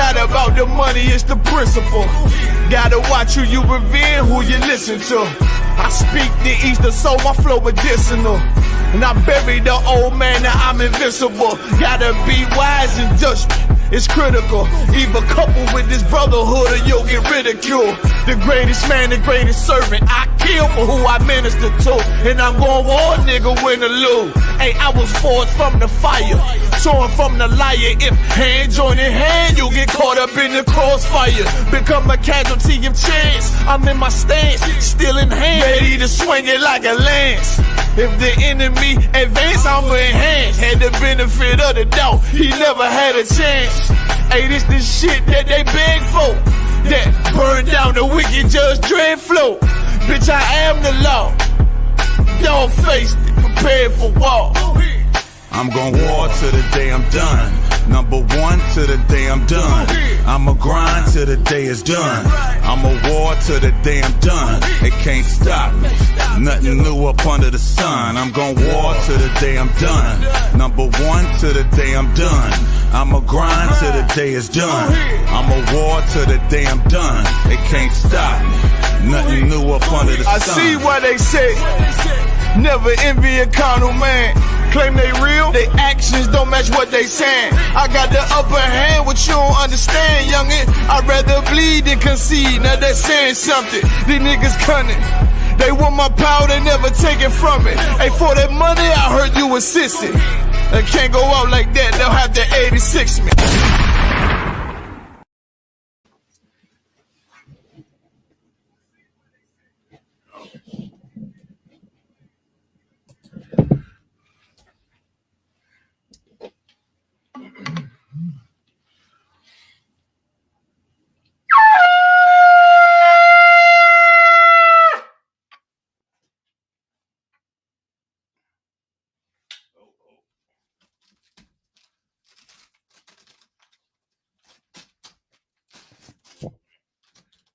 not about the money, it's the principle. Gotta watch who you revere, who you listen to. I speak the Easter, so my flow medicinal. And I buried the old man, now I'm invincible. Gotta be wise in judgment, it's critical. Either couple with this brotherhood or you'll get ridiculed. The greatest man, the greatest servant, I kill for who I minister to. And I'm going war, nigga, win or lose. Hey, I was forged from the fire, torn from the liar. If hand join in hand, you'll get caught up in the crossfire. Become a casualty of chance. I'm in my stance, still in hand, ready to swing it like a lance. If the enemy advance, I'ma enhance. Had the benefit of the doubt, he never had a chance. Hey, this the shit that they beg for, that burned down the wicked Judge Dredd flow. Bitch, I am the law. Dog faced, prepared for war. I'm gon' war to the day I'm done. Number one to the day I'm done. I'ma grind till the day is done. I'ma war till the day I'm done. It can't stop me. Nothing new up under the sun. I'm gon' war till the day I'm done. Number one to the day I'm done. I'ma grind till the day is done. I'ma war till the day I'm done. It can't stop me. Nothing new up under the sun. I see what they say. Never envy a carnal man. Claim they real, they actions don't match what they saying. I got the upper hand, what you don't understand, youngin'. I'd rather bleed than concede, now that's saying something. These niggas cunning, they want my power, they never take it from me. Hey, for that money, I heard you assisted. They can't go out like that, they'll have to 86 me.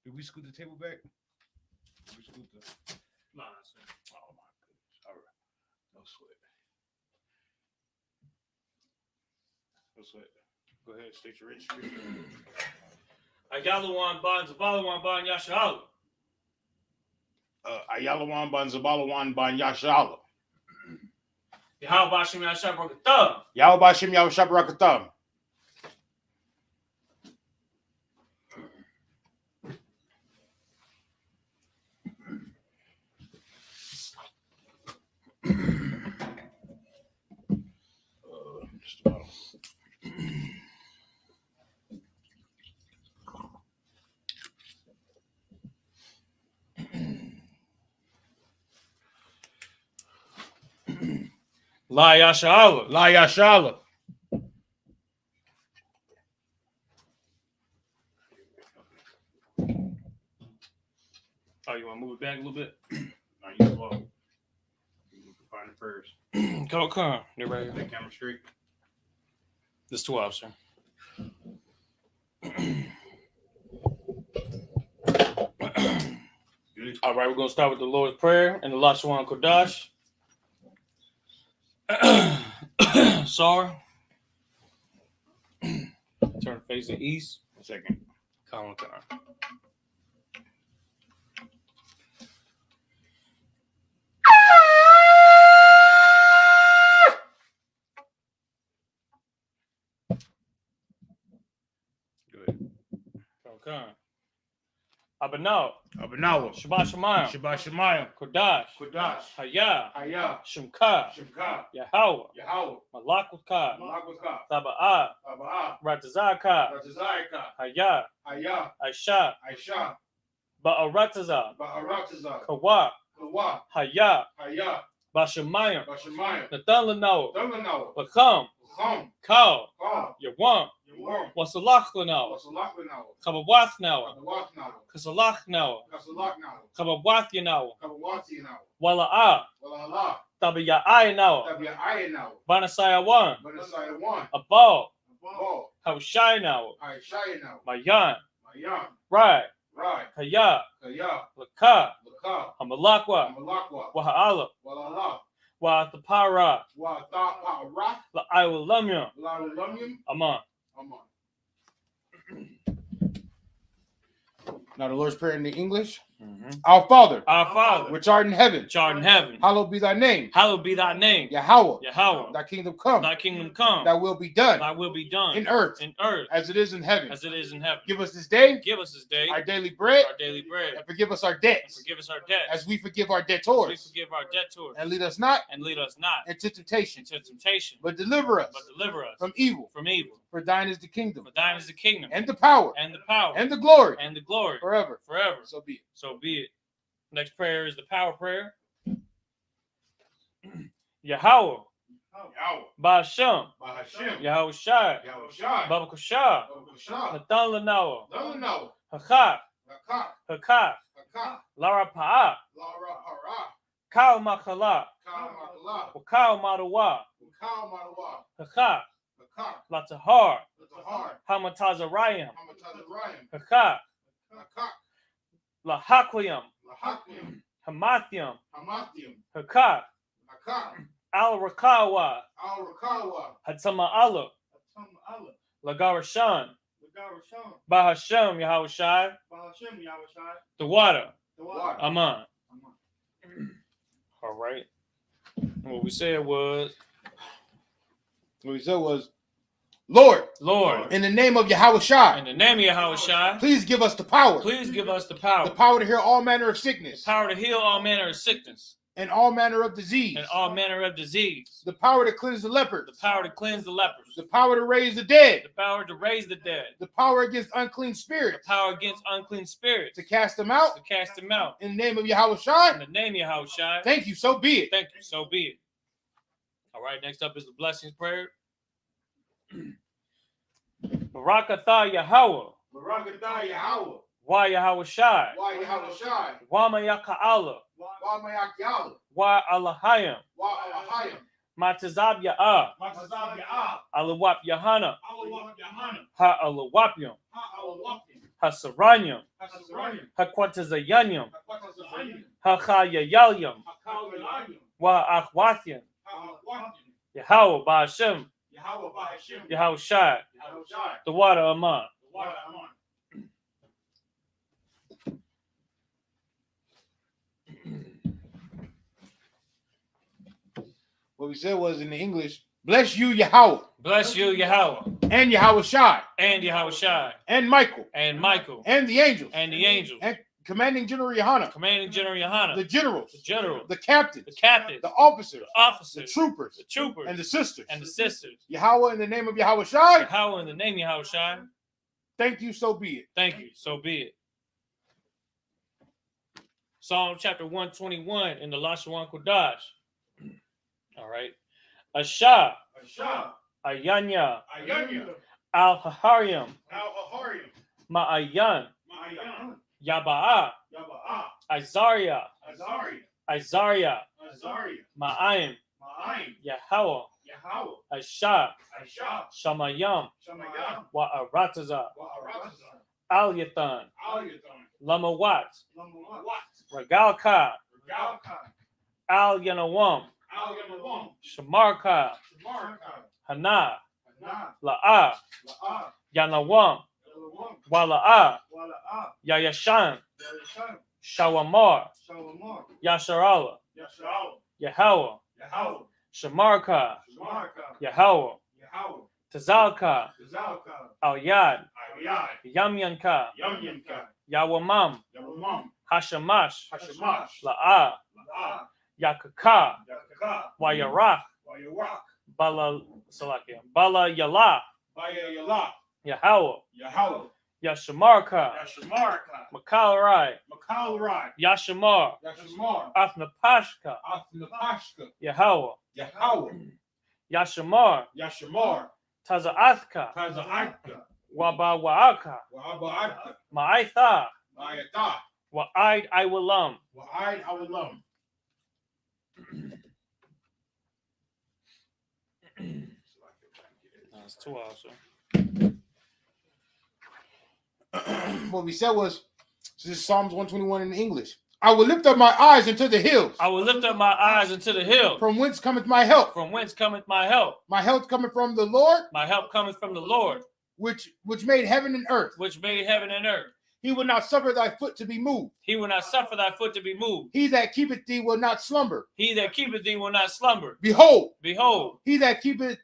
Did we scoot the table back? Did we scoot the... Nah, sir. Oh my goodness. All right. No sweat. No sweat. Go ahead, state your registry. Ayalawan Ban, Zabalawan Ban, Yashala. Ayalawan Ban Zabalawan Ban Yashala. Yahal Bashim Yashab Rakatam. Yahweh Yahweh Rakatam. Just about. La Yashala. La Yashala. Oh, you want to move it back a little bit? Now you go. You can find it first. Come. They're right here. That camera straight. This 12, sir. All right, we're going to start with the Lord's Prayer and the Lashawan Kodash. Sorry. Turn face to east. 1 second. Come. Go ahead. Okay. Abanaw. Abanawa. Shabbat Shemayim. Shabbat Shemayim. Kodash. Kodash. Haya. Haya. Shemka. Shemka. Yahweh. Yahweh. Malakutka. Malakutka. Saba'ah. Abaa. Ratazaka. Ratazayka. Haya. Haya. Aisha. Aisha. Ba'arataza. Ba'arataza. Kawa. Kawa. Haya. Haya. Bashamayim. Bashamayim. Nathan Lanaw. Damanawa. Lakam. Chum. Kal. Ka. Yawam. Yawam. Wasalach Lanaw. Wasalakanawa. Kabawath now. Kabawaknawa. Kasalach now. Kasalaknawa. Kabawath now. Kabawatinawa. Wala'ah. Walala. Tabiya'ai now. Tabi'ayanawa. Banasayawan. Banasaya one. Abal. Bo. Haushai now. Aishayanawa. Mayan. Mayan. Right. Right. Kaya. Kaya. Laka. Laka. Hamalakwa. Malakwa. Waha'ala. Walala. Wa'athapara. Wa ta'ara. La'aiwalamya. Lalulamyum. Aman. Aman. Now the Lord's Prayer in the English. Mhm. Our Father, Our Father, which art in heaven, which art in heaven, hallowed be thy name. hallowed be thy name. Yahweh, Yahweh, thy kingdom come, thy kingdom come, thy will be done thy will be done in earth in as it is in heaven. as it is in heaven. Give us this day Give us this day our daily bread, our daily bread, and forgive us our and debts forgive us our debts as we forgive our as we debtors. forgive our debtors, And lead us not and lead us not into temptation, into temptation, but deliver us but deliver us from evil. from evil. For thine is the kingdom, For thine is the kingdom, and the power, and the power, and the glory, and the glory forever. forever. So be it. So be it. Next prayer is the power prayer. Yahweh, Ba'ashem, Yahweh Shai, Baba Kushah, Nathan Lanawa, Hakak, Hakak, Lara Pa'a, Kal Makala, Wakal Madawa, Hakak, Latahar, Hamatazarayim, Hakak, Lahaklium, Hamathium, Hakak, Al Rakawa, Hatama Allah, Lagarashan, Bahashem Yahweh Shai, the water, Aman. All right. What we said was, What we said was, Lord, Lord, in the name of Yahweh Shai, in the name of Yahweh Shai, please give us the power, please give us the power to heal all manner of sickness, to heal all manner of sickness, and all manner of disease, and all manner of disease, the power to cleanse the lepers, the power to cleanse the lepers, the power to raise the dead, the power to raise the dead, the power against unclean the spirits, power against unclean spirits, to cast them out to cast them out. in the name of Yahweh In Shai. the name of Yahweh Shai, Thank you, so be it. thank you, so be it. All right, next up is the blessings prayer. Barakatha Yahweh, Wa Yahweh Shai, Wa Mayaka Allah, Wa Allahayim, Matazab Ya'ah, Alawap Yahana, Ha Alawapyum, Ha Saranyum, Ha Quatazayanyum, Ha Chayayalyum, Wa Akhwathyam, Yahweh Ba'ashem, Yahweh Shai, the water Aman. What we said was in the English, bless you, Yahweh, Bless you, Yahweh, and Yahweh Shai, and Yahweh Shai, and Michael, and Michael, and the angels, and the angels, and Commanding General Yohana, Commanding General Yohana, the generals, the generals, the captains, the captains, the officers, the officers, the troopers, the troopers, and the sisters. and the sisters. Yahweh, in the name of Yahweh Shai, Yahweh, in the name of Yahweh Shai, thank you, so be it. thank you, so be it. Psalm chapter 121 in the Lashawan Kodash. All right. Asha, Ayanya, Al-Haharyam, Ma'ayan, Yaba'a, Isaiah, Ma'ayim, Yahweh, Asha, Shamayam, Wa'arataza, Al-Yathan, Lamawat, Ragalka, Al-Yanawam, Shamarka, Hana, La'a, Yanawam, Wala'a, Yayashan, Shawamar, Yasharala, Yahweh, Shamarka, Yahweh, Tazalka, Al-Yad, Yamyanka, Yawamam, Hashamash, La'a, Yakaka, Wayarach, Bala Yala, Yahweh, Yashamarka, Makalarai, Yashamar, Athnapashka, Yahweh, Yashamar, Tazaathka, Wabawa'aka, Ma'aitha, Wa'aid Iwalam. That's 2 hours, sir. What we said was, this is Psalms 121 in English. I will lift up my eyes into the hills. I will lift up my eyes into the hill. From whence cometh my help? From whence cometh my help? My help cometh from the Lord, My help cometh from the Lord, which made heaven and earth. which made heaven and earth. He will not suffer thy foot to be moved. He will not suffer thy foot to be moved. He that keepeth thee will not slumber. He that keepeth thee will not slumber. Behold, Behold, he that keepeth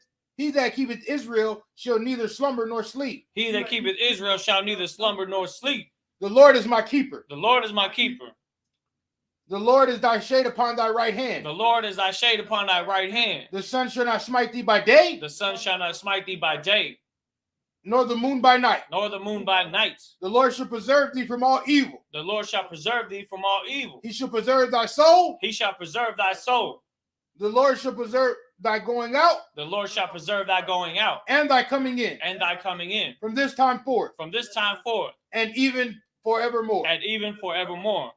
Israel shall neither slumber nor sleep. he that keepeth Israel shall neither slumber nor sleep. The Lord is my keeper. The Lord is my keeper. The Lord is thy shade upon thy right hand. The Lord is thy shade upon thy right hand. The sun shall not smite thee by day, The sun shall not smite thee by day, nor the moon by night. nor the moon by night. The Lord shall preserve thee from all evil. The Lord shall preserve thee from all evil. He shall preserve thy soul. He shall preserve thy soul. The Lord shall preserve thy going out The Lord shall preserve thy going out and thy coming in and thy coming in from this time forth from this time forth and even forevermore. and even forevermore.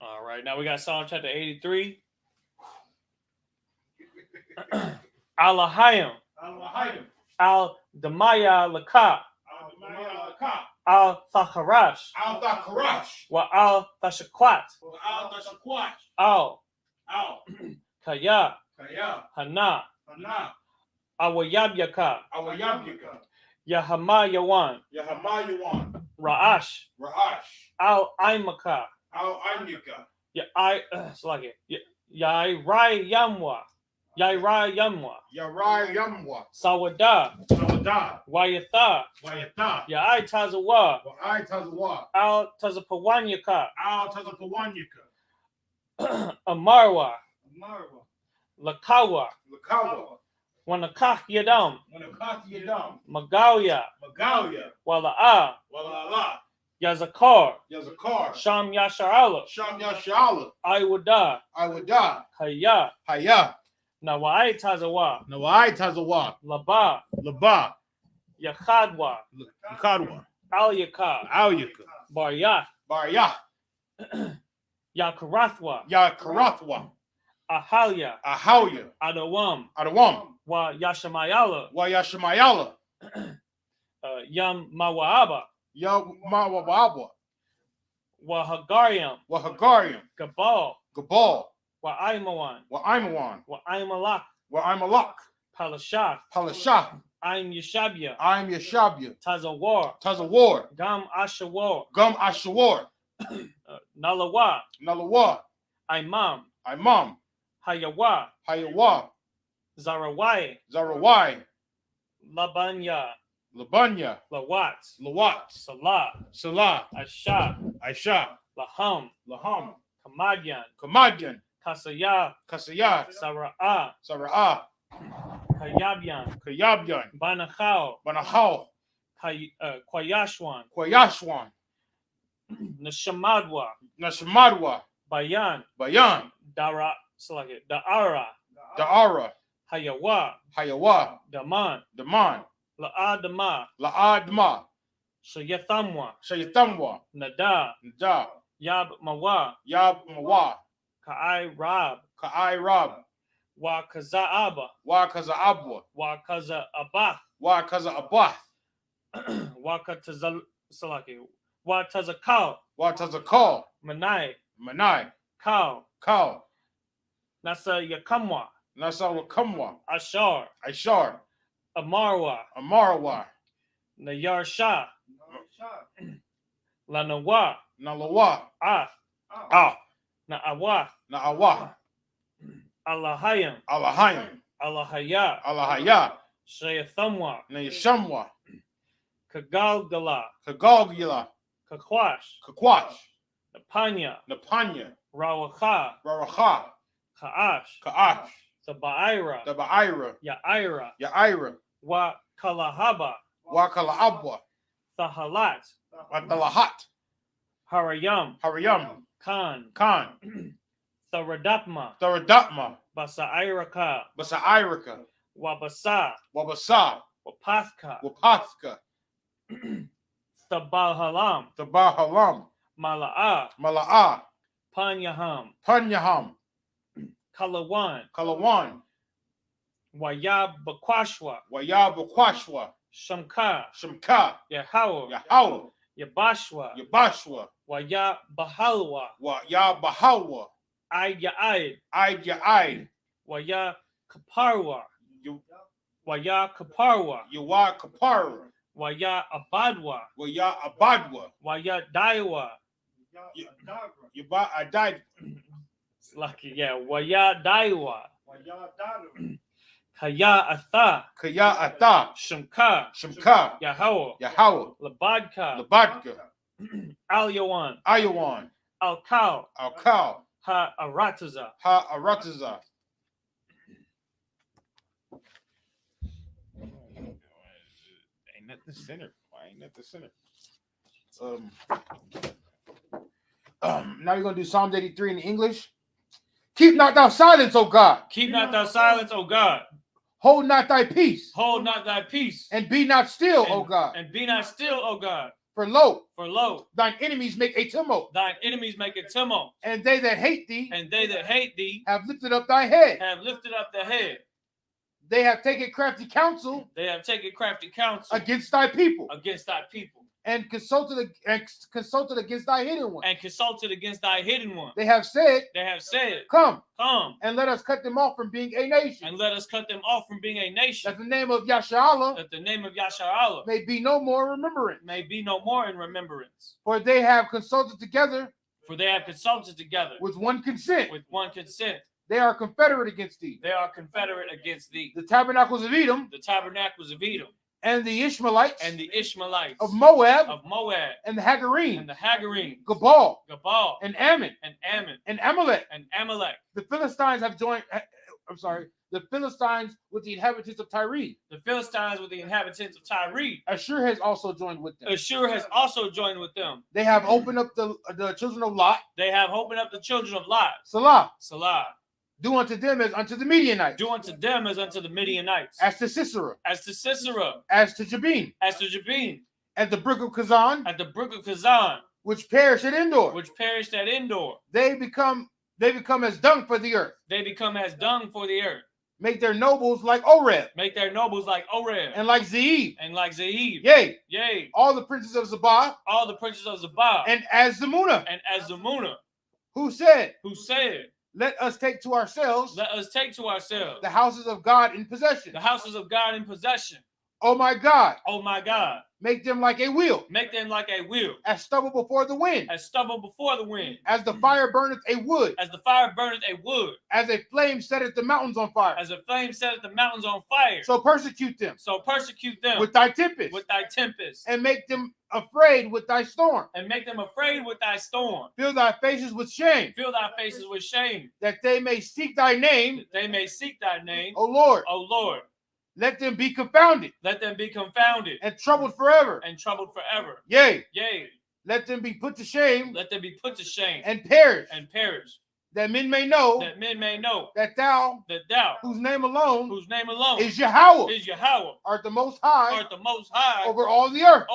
All right, now we got Psalm chapter 83. Alahayim, Al-Damaya Laka, Al-Thacharash, Wa Al-Thashakwat, Al-Kaya, Hana, Awayabyaka, Yahama Yawan, Ra'ash, Al-Aimaka, Yairai Yamwa, Sawada, Wayatha, Yai Tazawa, Al Tazapawanyaka, Amarwa, Lakawa, Wanakah Yadam, Magawya, Wala'a, Yazakar, Sham Yasharala, Iwada, Haya, Nawai Tazawa, Laba, Yakhadwa, Al Yaka, Baryath, Yakarathwa, Ahalia, Adawam, Wa Yashamayala, Yam Mawaaba, Wa Hagariam, Gabal, Wa Aimawan, Wa Aimalak, Palashah, I'm Yeshabia, Tazawar, Gam Ashawar, Nalawa, Imam, Hayawa, Zarawai, Labanya, Lawat, Salah, Aisha, Laham, Kamadyan, Kasaya, Sara'ah, Kayabyan, Banachao, Kwayashwan, Nashamadwa, Bayan, Da'ara, Hayawa, Daman, La'adma, Shayathamwa, Nada, Yab Mawa, Ka'ai Rab, Wa Kaza'aba, Wa Kaza Abah, Wa Tazakal, Manai, Kal, Nasa Yakamwa, Ashar, Amarwa, Nayar Shah, Lanawa, Na'awa, Allahayim, Allahaya, Shayathamwa, Kagalgala, Kakwash, Napanya, Rawacha, Ka'ash, Taba'ira, Ya'ira, Wa Kalahaba, Thahalat, Harayam, Khan, Tharadapma, Basairaka, Wabasa, Wapathka, Tabahalam, Mala'ah, Panyaham, Kalawan, Wayabakwashwa, Shamka, Yahawa, Yabashwa, Wayabahalwa, Aid, Waya Kaparwa, Waya Abadwa. Waya Abadwa. Waya Daiwa. I died. Lucky, yeah. Waya Daiwa. Kaya Atha. Kaya Ata. Shamka. Shamka. Yahweh. Yahweh. Labadka. Labadka. Al-Yawan. Ayawan. Al-Kal. Al-Kal. Ha-Arataza. Ha-Arataza. Ain't that the center? Why ain't that the center? Now we're going to do Psalms 83 in English. Keep not thou silence, O God. Keep not thy silence, O God. Hold not thy peace. Hold not thy peace. And be not still, O God. And be not still, O God. For lo, thine enemies make a tumult. Thine enemies make a tumult. And they that hate thee. And they that hate thee. Have lifted up thy head. Have lifted up the head. They have taken crafty counsel. They have taken crafty counsel. Against thy people. Against thy people. And consulted against thy hidden one. And consulted against thy hidden one. They have said. Come. And let us cut them off from being a nation. And let us cut them off from being a nation. That the name of Yasharallah. That the name of Yasharallah. May be no more remembrance. May be no more in remembrance. For they have consulted together. With one consent. They are confederate against thee. The tabernacles of Edom. And the Ishmaelites. Of Moab. And the Hagarim. Gabal. And Ammon. And Amalek. The Philistines have joined. The Philistines with the inhabitants of Tyre. Ashur has also joined with them. They have opened up the children of Lot. Salah. Do unto them as unto the Midianites. As to Sisera. As to Jabin. At the brook of Kazan. Which perished at Endor. They become as dung for the earth. Make their nobles like Oreb. And like Zeeb. Yea. All the princes of Zabah. And as Zamuna. Who said. Let us take to ourselves. The houses of God in possession. Oh my God. Make them like a wheel. As stubble before the wind. As the fire burneth a wood. As a flame setteth the mountains on fire. So persecute them. With thy tempest. And make them afraid with thy storm. Fill thy faces with shame. That they may seek thy name. O Lord. Let them be confounded. And troubled forever. Yea. Let them be put to shame. And perish. That men may know. That thou. Whose name alone. Is Yahweh. Art the most high. Over all the earth.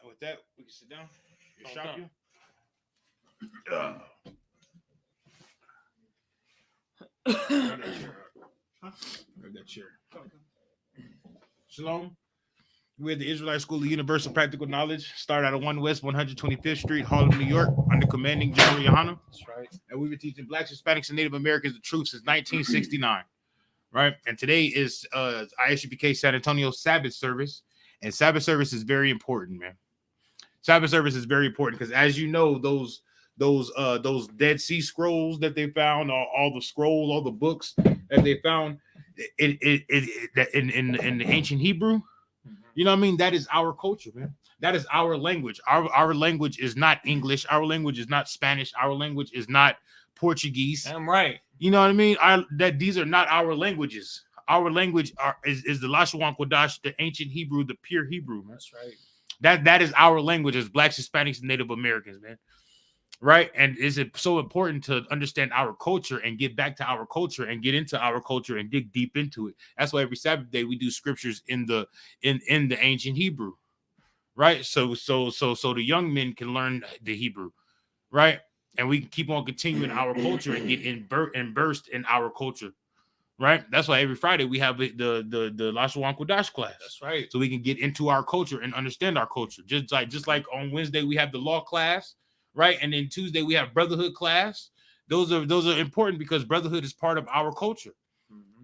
With that, we can sit down. That chair. Shalom. We're at the Israelite School of Universal Practical Knowledge. Start out of 1 West 125th Street, Harlem, New York, under commanding General Yohana. That's right. And we've been teaching Blacks, Hispanics, and Native Americans the truth since 1969. Right? And today is I.S.U.P.K San Antonio Sabbath service. And Sabbath service is very important, man. Sabbath service is very important because, as you know, those Dead Sea Scrolls that they found, all the scrolls, all the books that they found in the ancient Hebrew, you know what I mean? That is our culture, man. That is our language. Our language is not English. Our language is not Spanish. Our language is not Portuguese. I'm right. You know what I mean? These are not our languages. Our language is the Lashon Kodash, the ancient Hebrew, the pure Hebrew, man. That's right. That is our language as Blacks, Hispanics, and Native Americans, man. Right? And is it so important to understand our culture and get back to our culture and get into our culture and dig deep into it? That's why every Sabbath day we do scriptures in the ancient Hebrew, right? So the young men can learn the Hebrew, right? And we can keep on continuing our culture and get immersed in our culture, right? That's why every Friday we have the Lashon Kodash class. That's right. So we can get into our culture and understand our culture. Just like on Wednesday we have the law class. Right, and then Tuesday we have brotherhood class. Those are important because brotherhood is part of our culture,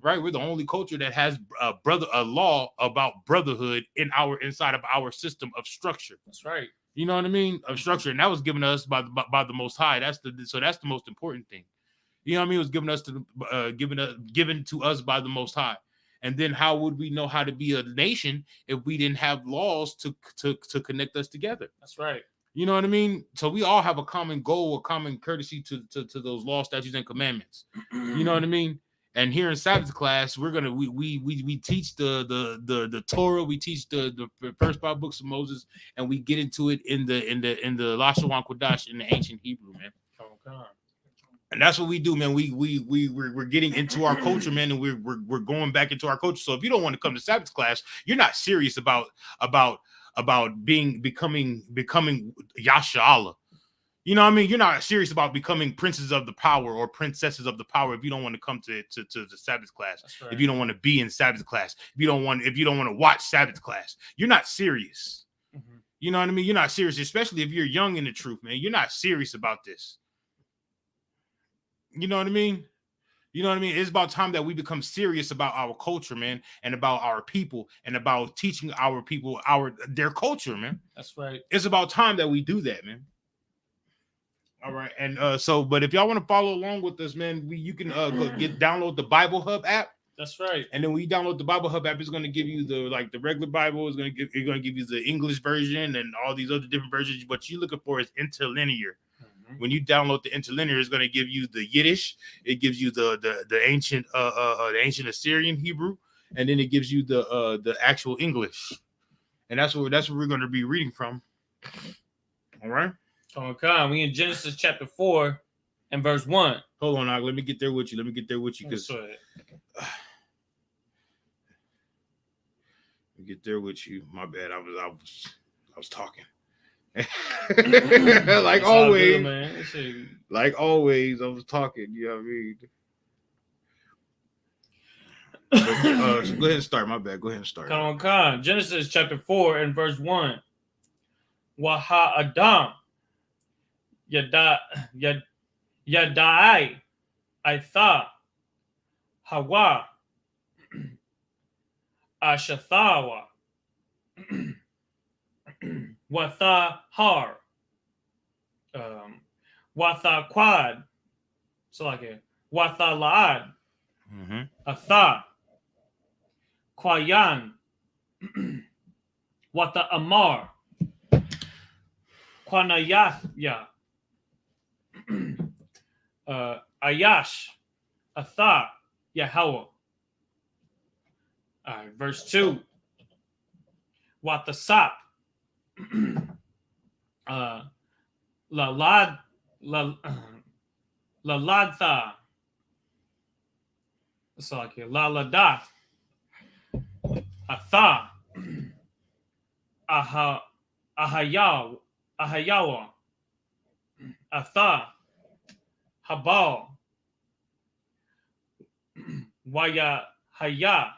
right? We're the only culture that has a law about brotherhood inside of our system of structure. That's right. You know what I mean? Of structure, and that was given us by the Most High. That's the most important thing. You know what I mean? It was given to us by the Most High. And then how would we know how to be a nation if we didn't have laws to connect us together? That's right. You know what I mean? So we all have a common goal, a common courtesy to those laws, statutes, and commandments. You know what I mean? And here in Sabbath class, we teach the Torah, we teach the first 5 books of Moses, and we get into it in the Lashon Kodash in the ancient Hebrew, man. Oh God. And that's what we do, man. We're getting into our culture, man, and we're going back into our culture. So if you don't want to come to Sabbath class, you're not serious about becoming Yasha Allah. You know what I mean? You're not serious about becoming princes of the power or princesses of the power if you don't want to come to the Sabbath class. Right. If you don't want to be in Sabbath class, if you don't want to watch Sabbath class, you're not serious. Mm-hmm. You know what I mean? You're not serious, especially if you're young in the truth, man. You're not serious about this. You know what I mean? You know what I mean? It's about time that we become serious about our culture, man, and about our people, and about teaching our people their culture, man. That's right. It's about time that we do that, man. All right, and but if y'all want to follow along with us, man, you can download the Bible Hub app. That's right. And then when you download the Bible Hub app, it's going to give you the regular Bible. It's going to give you the English version and all these other different versions. What you're looking for is interlinear. When you download the interlinear, it's going to give you the Yiddish. It gives you the ancient Assyrian Hebrew, and then it gives you the actual English, and that's what we're going to be reading from. All right. Oh God, we in Genesis chapter 4 and verse 1. Hold on, let me get there with you. Because get there with you. My bad. I was talking. Like always, good, man. Like always, I was talking. You know what I mean? So go ahead and start. My bad. Go ahead and start. Come on. Genesis chapter 4 and verse 1. Waha Adam Yadai Aitha Hawa Ashathawa Watha Har Watha Quad. So like it. Watha Laad. Atha Kwayan Watha Amar Kwanayathya Ayash Atha Yahweh. All right, verse 2. Watha Sap Laladtha. It's like here. Laladat. Atha. Ahayawa. Atha. Habal. Waya Haya.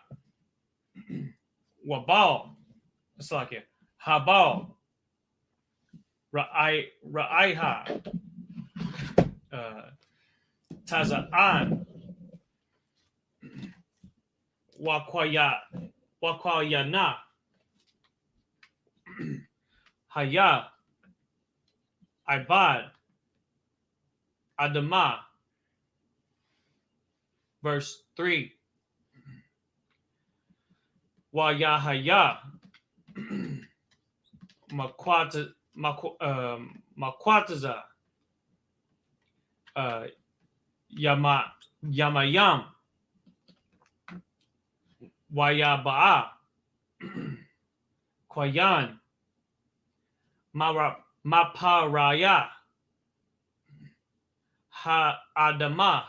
Wabal. It's like it. Habal. Ra'aiha. Taza'an. Wakwayana. Haya. Ibad. Adama. Verse 3. Wayahaya. Makwataza. Yamayam. Wayaba'a. Kwayan. Maparaya. Ha Adama.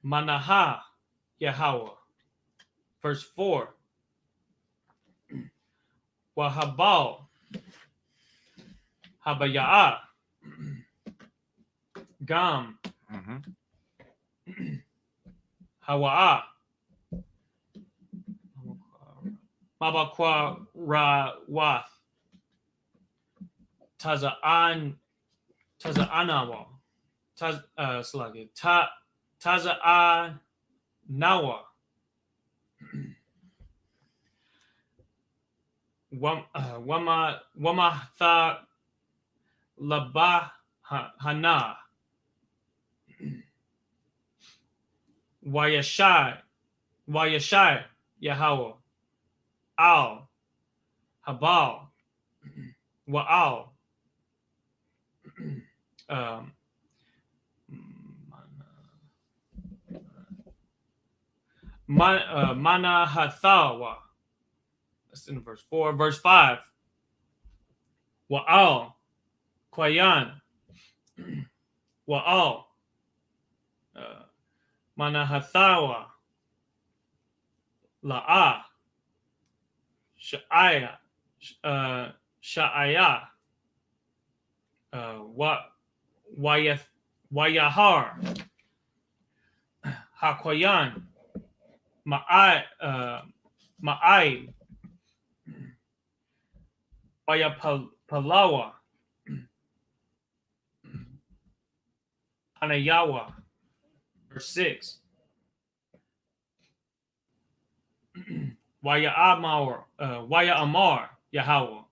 Manaha Yahweh. Verse 4. Wahabal. Habaya'a. Gam. Hawa'a. Mabakwa Rawath. Taza'anawa. Sluggy. Taza'a Nawa. Wama tha labah hana. Wayashai Yahweh. Al Habal Wa'al. Mana Hathawa. That's in verse 4. Verse 5. Wa'al Kwayan. Wa'al Mana Hathawa. La'a Sha'aya Wayahar Hakwayan Ma'ai Wayapalawa Anayawa. Verse 6. Waya Amar Yahweh.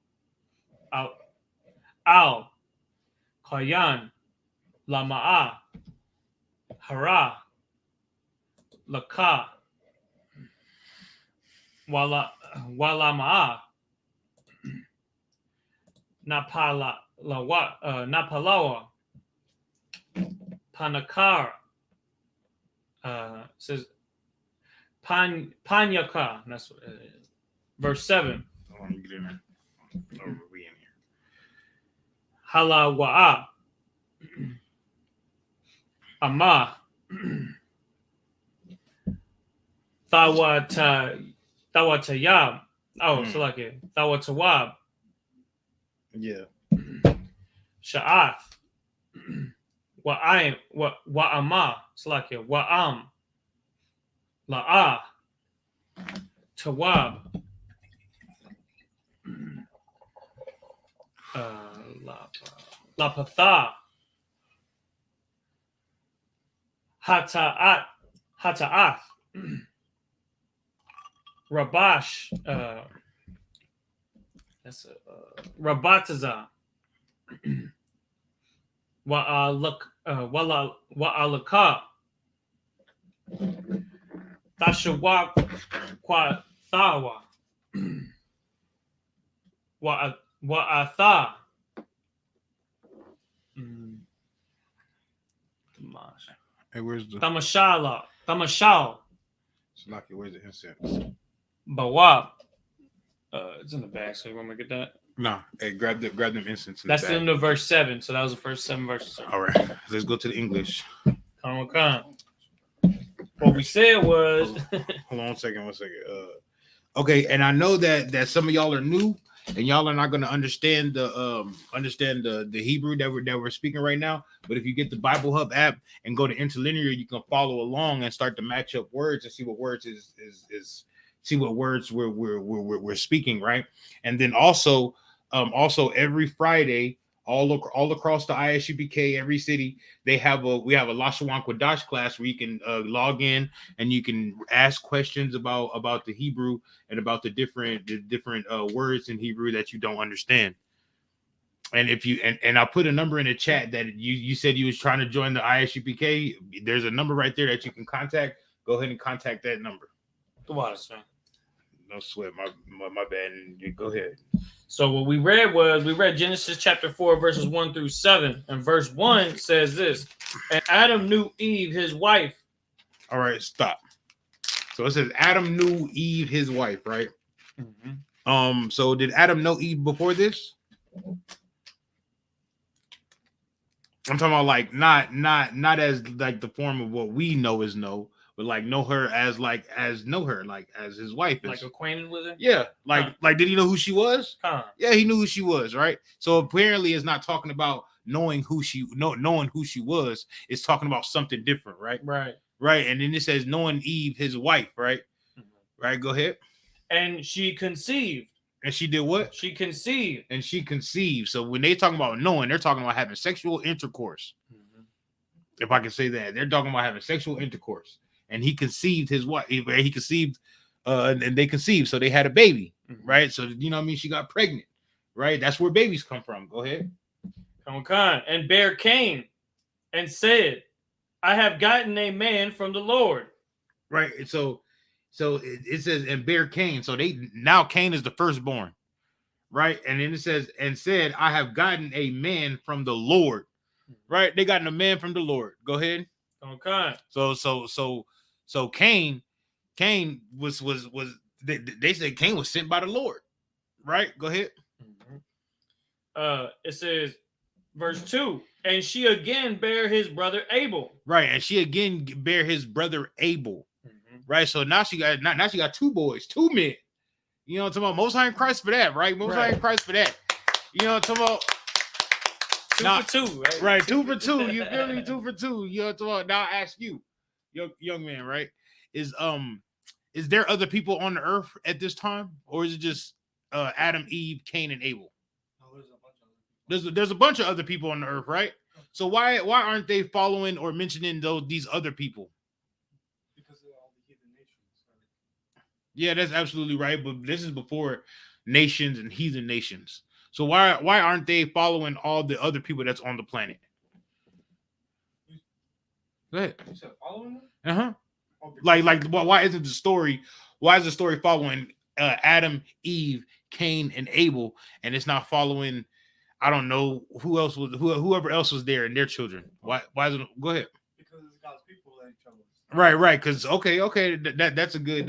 Al Kayan Lama'a Hara Laka Walama'a Napalawa Panakar says Panyaka. That's what it is. Verse 7. Hold on, you get in there. Oh, we in here. Halawa'a Ama Thawatayab. Oh, so like it. Thawatawab. Yeah. Sha'ath. Wa'ama. It's like it. Wa'am. La'a. Tawab. Lapatha. Hata'ath. Rabash. That's Rabataza. Wa'alaka. Tashawa Kwathawa. Wa'atha. Hey, where's the Tamashal. Slocky, where's the incense? Bawab. It's in the back, so you want me to get that? No. Hey, grab them incense. That's in the verse 7. So that was the first 7 verses. All right. Let's go to the English. Come. What we said was hold on one second. Okay, and I know that some of y'all are new and y'all are not going to understand the Hebrew that we're speaking right now. But if you get the Bible Hub app and go to interlinear, you can follow along and start to match up words and see what words see what words we're speaking, right? And then also every Friday, all across the I.S.U.P.K, every city, we have a Lashawan Kwadash class where you can log in and you can ask questions about the Hebrew and about the different words in Hebrew that you don't understand. And if you and I put a number in the chat that you said you was trying to join the I.S.U.P.K. There's a number right there that you can contact. Go ahead and contact that number. No sweat, my bad. Go ahead. So what we read Genesis chapter 4 verses 1 through 7, and verse 1 says this: and Adam knew Eve his wife. All right, stop. So it says Adam knew Eve his wife, right? Mm-hmm. So did Adam know Eve before this? I'm talking about like not as like the form of what we know as know, but like know her as know her as his wife, like acquainted with her. Yeah, like did he know who she was? Yeah, he knew who she was, right? So apparently, it's not talking about knowing who she was. It's talking about something different, right? Right. And then it says knowing Eve, his wife, right? Mm-hmm. Right. Go ahead. And she conceived. And she did what? She conceived. And she conceived. So when they talking about knowing, they're talking about having sexual intercourse. Mm-hmm. if I can say that. They're talking about having sexual intercourse, and he conceived his wife. He conceived, and they conceived, so they had a baby, right? So you know what I mean. She got pregnant, right? That's where babies come from. Go ahead. And bare Cain, and said, I have gotten a man from the Lord. Right. So it says, and bare Cain. So now Cain is the firstborn, right? And then it says, and said, I have gotten a man from the Lord. Right? They gotten a man from the Lord. Go ahead. Okay. So Cain was they said Cain was sent by the Lord. Right? Go ahead. It says, verse 2, and she again bare his brother Abel. Right, and she again bare his brother Abel. Right, so now she got two boys, two men. You know what I'm talking about? Most High in Christ for that, right? Most High in Christ for that. You know what I'm talking about? 2 for 2, right? Right, 2 for 2. You feel me? 2 for 2. You know what I'm talking about? Now I ask you, young man, right? Is there other people on the earth at this time, or is it just Adam, Eve, Cain, and Abel? There's a bunch of other people on the earth, right? So why aren't they following or mentioning these other people? Because of all the heathen nations. Yeah, that's absolutely right. But this is before nations and heathen nations. So why aren't they following all the other people that's on the planet? Go ahead. You said following them? Like why isn't the story? Why is the story following Adam, Eve, Cain, and Abel, and it's not following? I don't know whoever else was there and their children. Why is it? Go ahead. Because it's God's people that each other. Right. Because okay, that's a good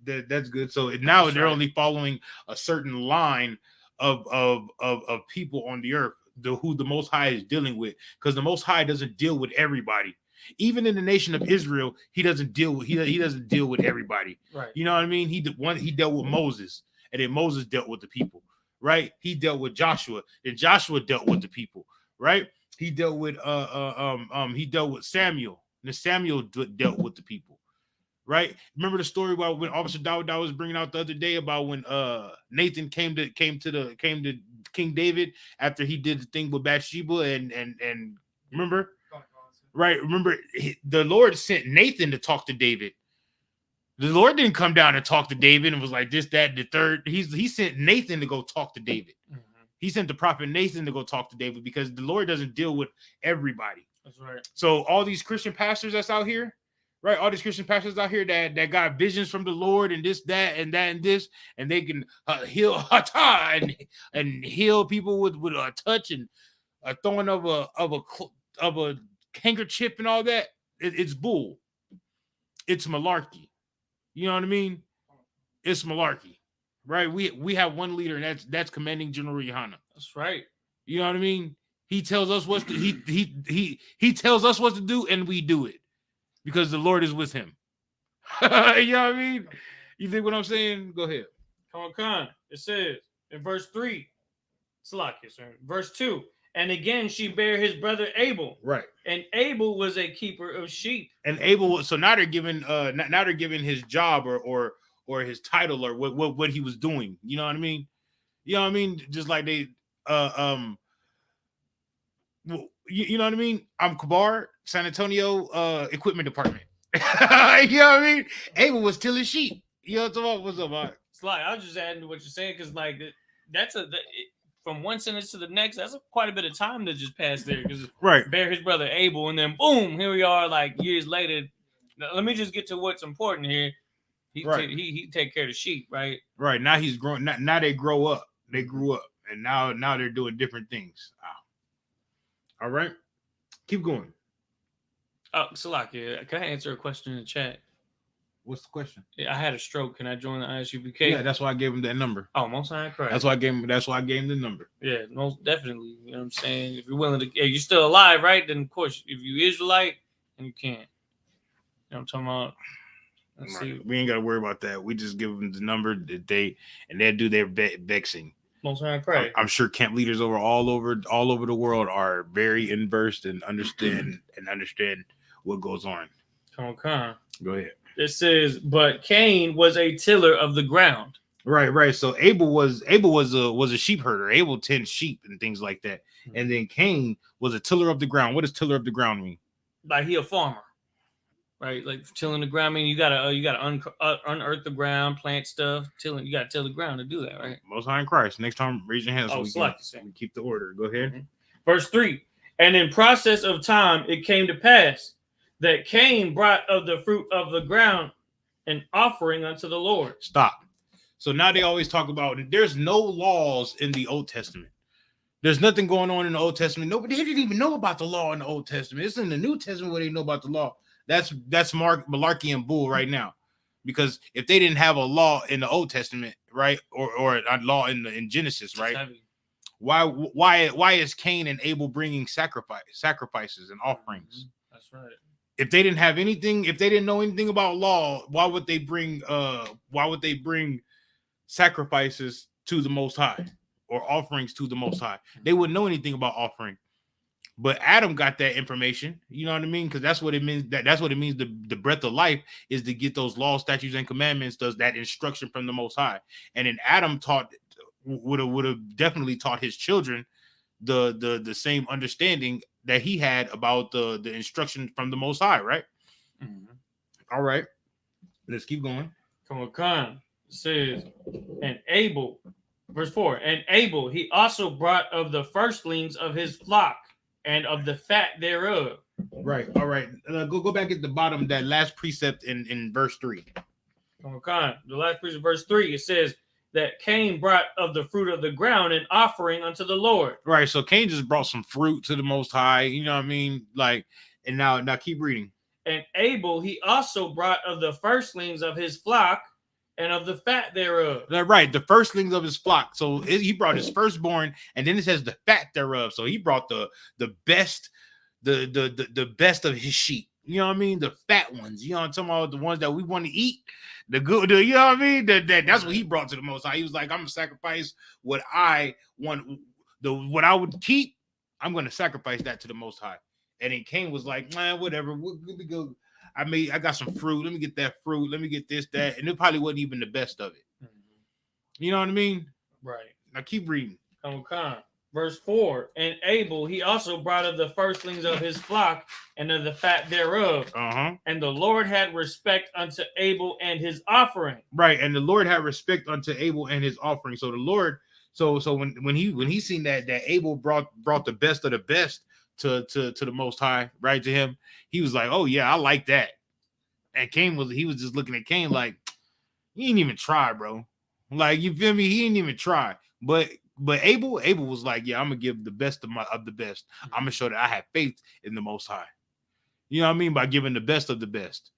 that's good. So now they're only following a certain line of people on the earth, who the Most High is dealing with, because the Most High doesn't deal with everybody. Even in the nation of Israel, he doesn't deal with everybody. Right. You know what I mean? He dealt with Moses, and then Moses dealt with the people. Right? He dealt with Joshua, and Joshua dealt with the people. Right? He dealt with Samuel, and Samuel dealt with the people. Right? Remember the story about when Officer Dawud was bringing out the other day about when Nathan came to King David after he did the thing with Bathsheba and remember? Right? Remember the Lord sent Nathan to talk to David. The Lord didn't come down and talk to David and was like this, that, the third. He sent Nathan to go talk to David. He sent the prophet Nathan to go talk to David because the Lord doesn't deal with everybody. That's right. So all these Christian pastors that's out here, right? All these Christian pastors out here that got visions from the Lord and this, that, and that, and this, and they can heal and heal people with a touch and a throwing of a handkerchief and all that. It's bull. It's malarkey. You know what I mean? It's malarkey, right? We have one leader, and that's Commanding General Yohana. That's right. You know what I mean? He tells us what he tells us what to do, and we do it because the Lord is with him. You know what I mean? You think what I'm saying? Go ahead. Come on. It says in verse 3, verse 2. And again, she bare his brother Abel. Right. And Abel was a keeper of sheep. And Abel, so now they're giving his job or his title or what he was doing. You know what I mean? You know what I mean? Just like they you know what I mean? I'm Kabar, San Antonio equipment department. You know what I mean? Abel was tilling sheep. You know what's up, Mark? It's like I was just adding to what you're saying because like that's from one sentence to the next, that's quite a bit of time that just passed there. Because bear his brother Abel, and then boom, here we are, like years later. Now, let me just get to what's important here. He take care of the sheep, right? Right. Now he's growing. Now they grow up. They grew up, and now they're doing different things. All right, keep going. Oh, Salakia, can I answer a question in the chat? What's the question? Yeah, I had a stroke. Can I join the I.S.U.P.K? Yeah, that's why I gave him that number. Oh, most high Christ. That's why I gave him the number. Yeah, most definitely. You know what I'm saying? If you're willing to, if you're still alive, right? Then of course, if you Israelite, then you can't. You know what I'm talking about? Let's see. We ain't got to worry about that. We just give them the number that they'll do their vexing. Most high Christ. I'm sure camp leaders all over the world are very versed and understand what goes on. Come on. Go ahead. It says, but Cain was a tiller of the ground. Right. So Abel was a sheep herder. Abel tended sheep and things like that. And then Cain was a tiller of the ground. What does tiller of the ground mean? Like he a farmer, right? Like tilling the ground. I mean, you gotta unearth the ground, plant stuff, tilling. You gotta till the ground to do that, right? Most High in Christ. Next time, raise your hands. Oh, so we keep the order. Go ahead. Verse 3. And in process of time, it came to pass that Cain brought of the fruit of the ground an offering unto the Lord. Stop. So now they always talk about there's no laws in the Old Testament. There's nothing going on in the Old Testament. Nobody didn't even know about the law in the Old Testament. It's in the New Testament where they know about the law. That's malarkey and bull right now. Because if they didn't have a law in the Old Testament, right, or a law in Genesis, right? Why is Cain and Abel bringing sacrifices and offerings? That's right. If they didn't have anything, if they didn't know anything about law, why would they bring sacrifices to the Most High or offerings to the Most High? They wouldn't know anything about offering. But Adam got that information, you know what I mean? Because that's what it means. That's what it means. The breath of life is to get those laws, statutes, and commandments. Does that instruction from the Most High? And then Adam would have definitely taught his children the same understanding that he had about the instruction from the Most High, right? All right, let's keep going. Come on. It says, and Abel, verse 4, and Abel, he also brought of the firstlings of his flock and of the fat thereof. Right. All right. Go back at the bottom, that last precept in verse 3. Come on. The last precept, verse 3, it says that Cain brought of the fruit of the ground an offering unto the Lord. Right. So Cain just brought some fruit to the Most High. You know what I mean? Like, and now keep reading. And Abel, he also brought of the firstlings of his flock and of the fat thereof. Right, the firstlings of his flock. So he brought his firstborn, and then it says the fat thereof. So he brought the best, the best of his sheep. You know what I mean? The fat ones. You know what I'm talking about? The ones that we want to eat. The good. You know what I mean? That's what he brought to the Most High. He was like, I'm gonna sacrifice what I want. What I would keep, I'm gonna sacrifice that to the Most High. And then Cain was like, man, whatever. Let me go. I got some fruit. Let me get that fruit. Let me get this, that. And it probably wasn't even the best of it. You know what I mean? Right. Now keep reading. Okay. Verse 4. And Abel, he also brought of the firstlings of his flock and of the fat thereof. And the Lord had respect unto Abel and his offering. Right. And the Lord had respect unto Abel and his offering. So the Lord, so when he seen that Abel brought the best of the best to the Most High, right, to him, he was like, oh yeah, I like that. And Cain was just looking at Cain like, he didn't even try, bro. Like, you feel me? He didn't even try. But Abel was like, yeah, I'm gonna give the best of the best. I'm gonna show that I have faith in the Most High. You know what I mean? By giving the best of the best,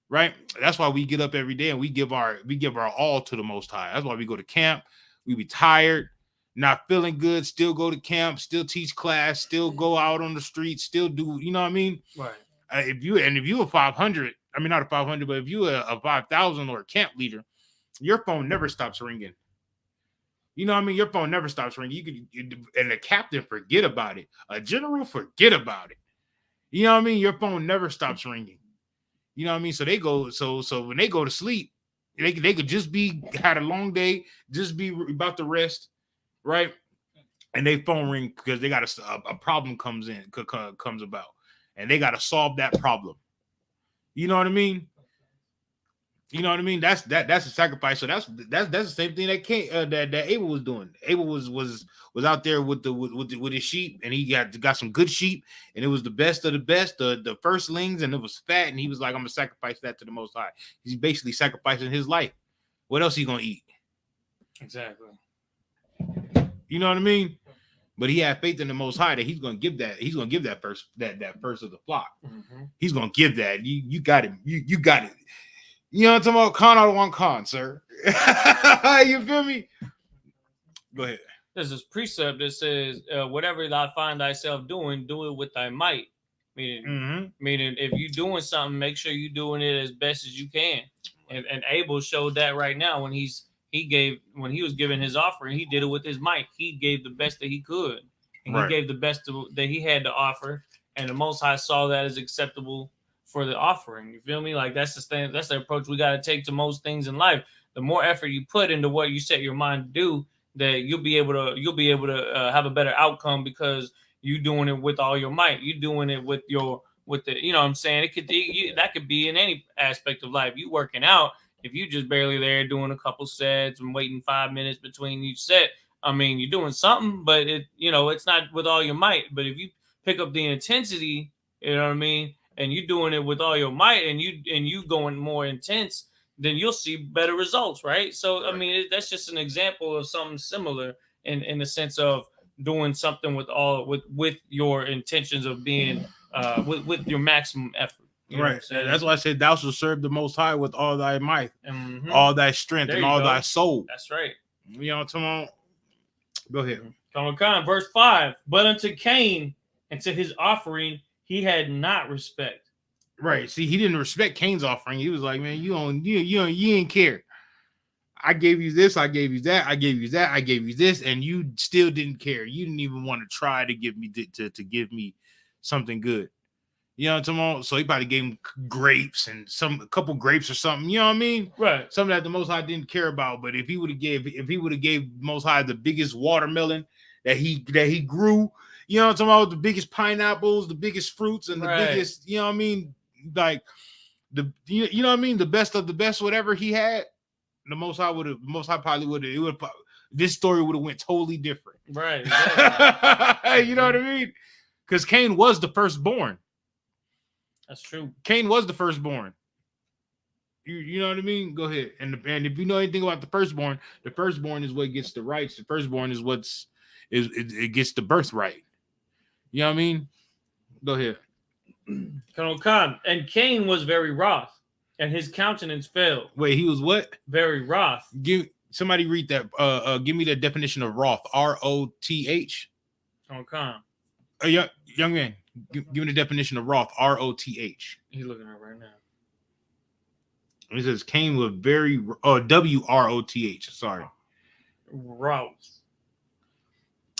right? That's why we get up every day and we give our all to the Most High. That's why we go to camp. We be tired, not feeling good, still go to camp, still teach class, still go out on the street, still do, you know what I mean? Right. If you a 500, I mean, not a 500, but if you a 5,000 or a camp leader, your phone never stops ringing. You know what I mean? Your phone never stops ringing. And the captain, forget about it. A general, forget about it. You know what I mean? Your phone never stops ringing. You know what I mean? So they go, so when they go to sleep, they could just be had a long day, just be about to rest, right? And they phone ring because they got a problem comes about, and they got to solve that problem. You know what I mean? You know what I mean? That's a sacrifice. So that's the same thing that Abel was doing. Abel was out there with his sheep, and he got some good sheep, and it was the best of the best, the firstlings, and it was fat, and he was like, I'm gonna sacrifice that to the Most High. He's basically sacrificing his life. What else he gonna eat? Exactly. You know what I mean? But he had faith in the Most High that he's gonna give that first that first of the flock. He's gonna give that. You got it. You got it. You know what I'm talking about? Con out of one con, sir. You feel me? Go ahead. There's this precept that says, whatever thou find thyself doing, do it with thy might. Meaning if you're doing something, make sure you're doing it as best as you can. And Abel showed that right now when he was giving his offering, he did it with his might. He gave the best that he could. And he gave the best that he had to offer. And the Most High saw that as acceptable for the offering. You feel me? Like, that's the thing. That's the approach we got to take to most things in life. the more effort you put into what you set your mind to do, that you'll be able to have a better outcome because you doing it with all your might. You doing it with the, you know what I'm saying? That could be in any aspect of life. You working out, if you just barely there doing a couple sets and waiting 5 minutes between each set, I mean, you're doing something, but it's not with all your might. But if you pick up the intensity, you know what I mean, and you're doing it with all your might, and you going more intense, then you'll see better results, right? So, I mean, that's just an example of something similar in the sense of doing something with your intentions of being with your maximum effort. Right. That's why I said thou shalt serve the Most High with all thy might, all thy strength, and all thy soul. That's right. You know what I'm talking about? Go ahead. Come on, verse 5. But unto Cain and to his offering he had not respect. Right. See, he didn't respect Cain's offering. He was like, man, you ain't care. I gave you this, I gave you that, I gave you that, I gave you this, and you still didn't care. You didn't even want to try to give me to give me something good. You know what I'm talking about? So he probably gave him grapes and a couple grapes or something. You know what I mean? Right. Something that the Most High didn't care about. But if he would have gave Most High the biggest watermelon that he grew, you know what I'm talking about? The biggest pineapples, the biggest fruits, and the biggest, you know what I mean? Like you know what I mean? The best of the best, whatever he had, the Most High probably would have. This story would have went totally different. Right. Exactly. You know what I mean? Because Cain was the firstborn. That's true. Cain was the firstborn. You know what I mean? Go ahead. And if you know anything about the firstborn is what gets the rights. The firstborn is it gets the birthright. You know what I mean? Go ahead. Come. And Cain was very wroth, and his countenance fell. Wait, he was what? Very wroth. Somebody read that. Give me the definition of wroth. R-O-T-H. Okay. Young man. Give me the definition of wroth. R-O-T-H. He's looking at it right now. It says Cain was very W-R-O-T-H. Sorry. Wroth.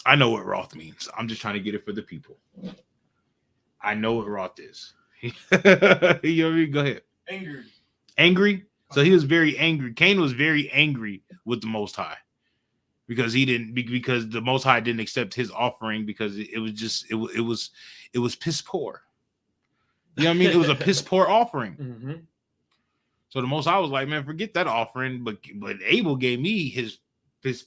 I know what wroth means. I'm just trying to get it for the people. I know what wroth is. You know what I mean? Go ahead. Angry? So he was very angry. Cain was very angry with the Most High. Because the Most High didn't accept his offering because it was piss poor. You know what I mean? It was a piss poor offering. Mm-hmm. So the Most High was like, man, forget that offering. But Abel gave me his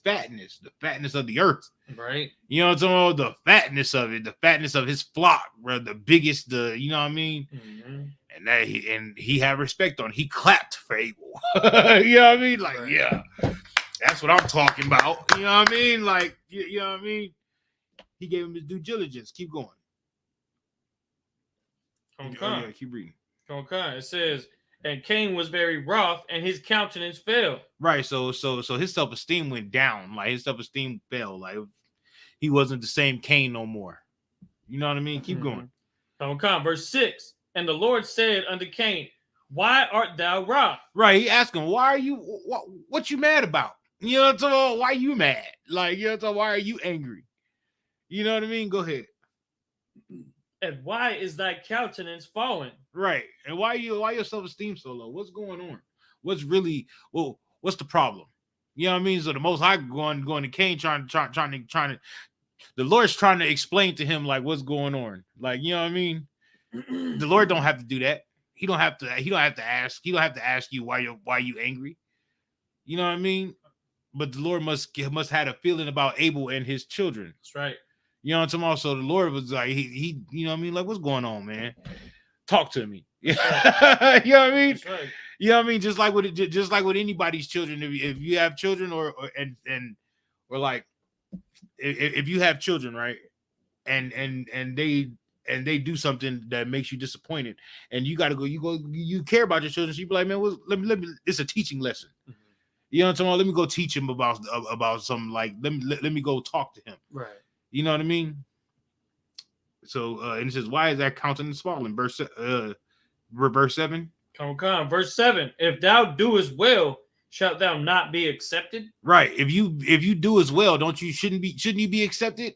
fatness, the fatness of the earth. Right. You know what I'm talking about? The fatness of it, the fatness of his flock, bro, the biggest, you know what I mean? Mm-hmm. And he had respect on. He clapped for Abel. You know what I mean? Like, right. Yeah. That's what I'm talking about. You know what I mean? Like, you know what I mean? He gave him his due diligence. Keep going. Okay. Oh, yeah, keep reading. Okay. It says, and Cain was very wroth, and his countenance fell. Right. So his self-esteem went down. Like his self-esteem fell. Like he wasn't the same Cain no more. You know what I mean? Keep going. Okay. Verse 6. And the Lord said unto Cain, why art thou wroth? Right. He asked him, why are you what you mad about? You know what I'm talking about? Why are you mad? Like, you know what I'm talking about? Why are you angry? You know what I mean? Go ahead. And why is thy countenance fallen? Right. And why your self-esteem so low? What's going on? What's the problem? You know what I mean? So the Most High going to Cain trying to the Lord's trying to explain to him like what's going on. Like, you know what I mean? The Lord don't have to do that. He don't have to ask you why you angry. You know what I mean? But the Lord must have a feeling about Abel and his children. That's right. You know what I'm saying? Also, the Lord was like, he you know what I mean? Like, what's going on, man? Talk to me. You know what I mean? That's right. You know what I mean? Just like with anybody's children, if you have children or like if you have children, right? And they do something that makes you disappointed, and you care about your children. So you be like, man, let me it's a teaching lesson. Mm-hmm. You know what I'm talking about? Let me go teach him about something. Like let me go talk to him. Right. You know what I mean? So and it says, why is that countenance falling? Verse 7. Come. Verse 7. If thou doest well, shalt thou not be accepted? Right. If you do as well, shouldn't you be accepted?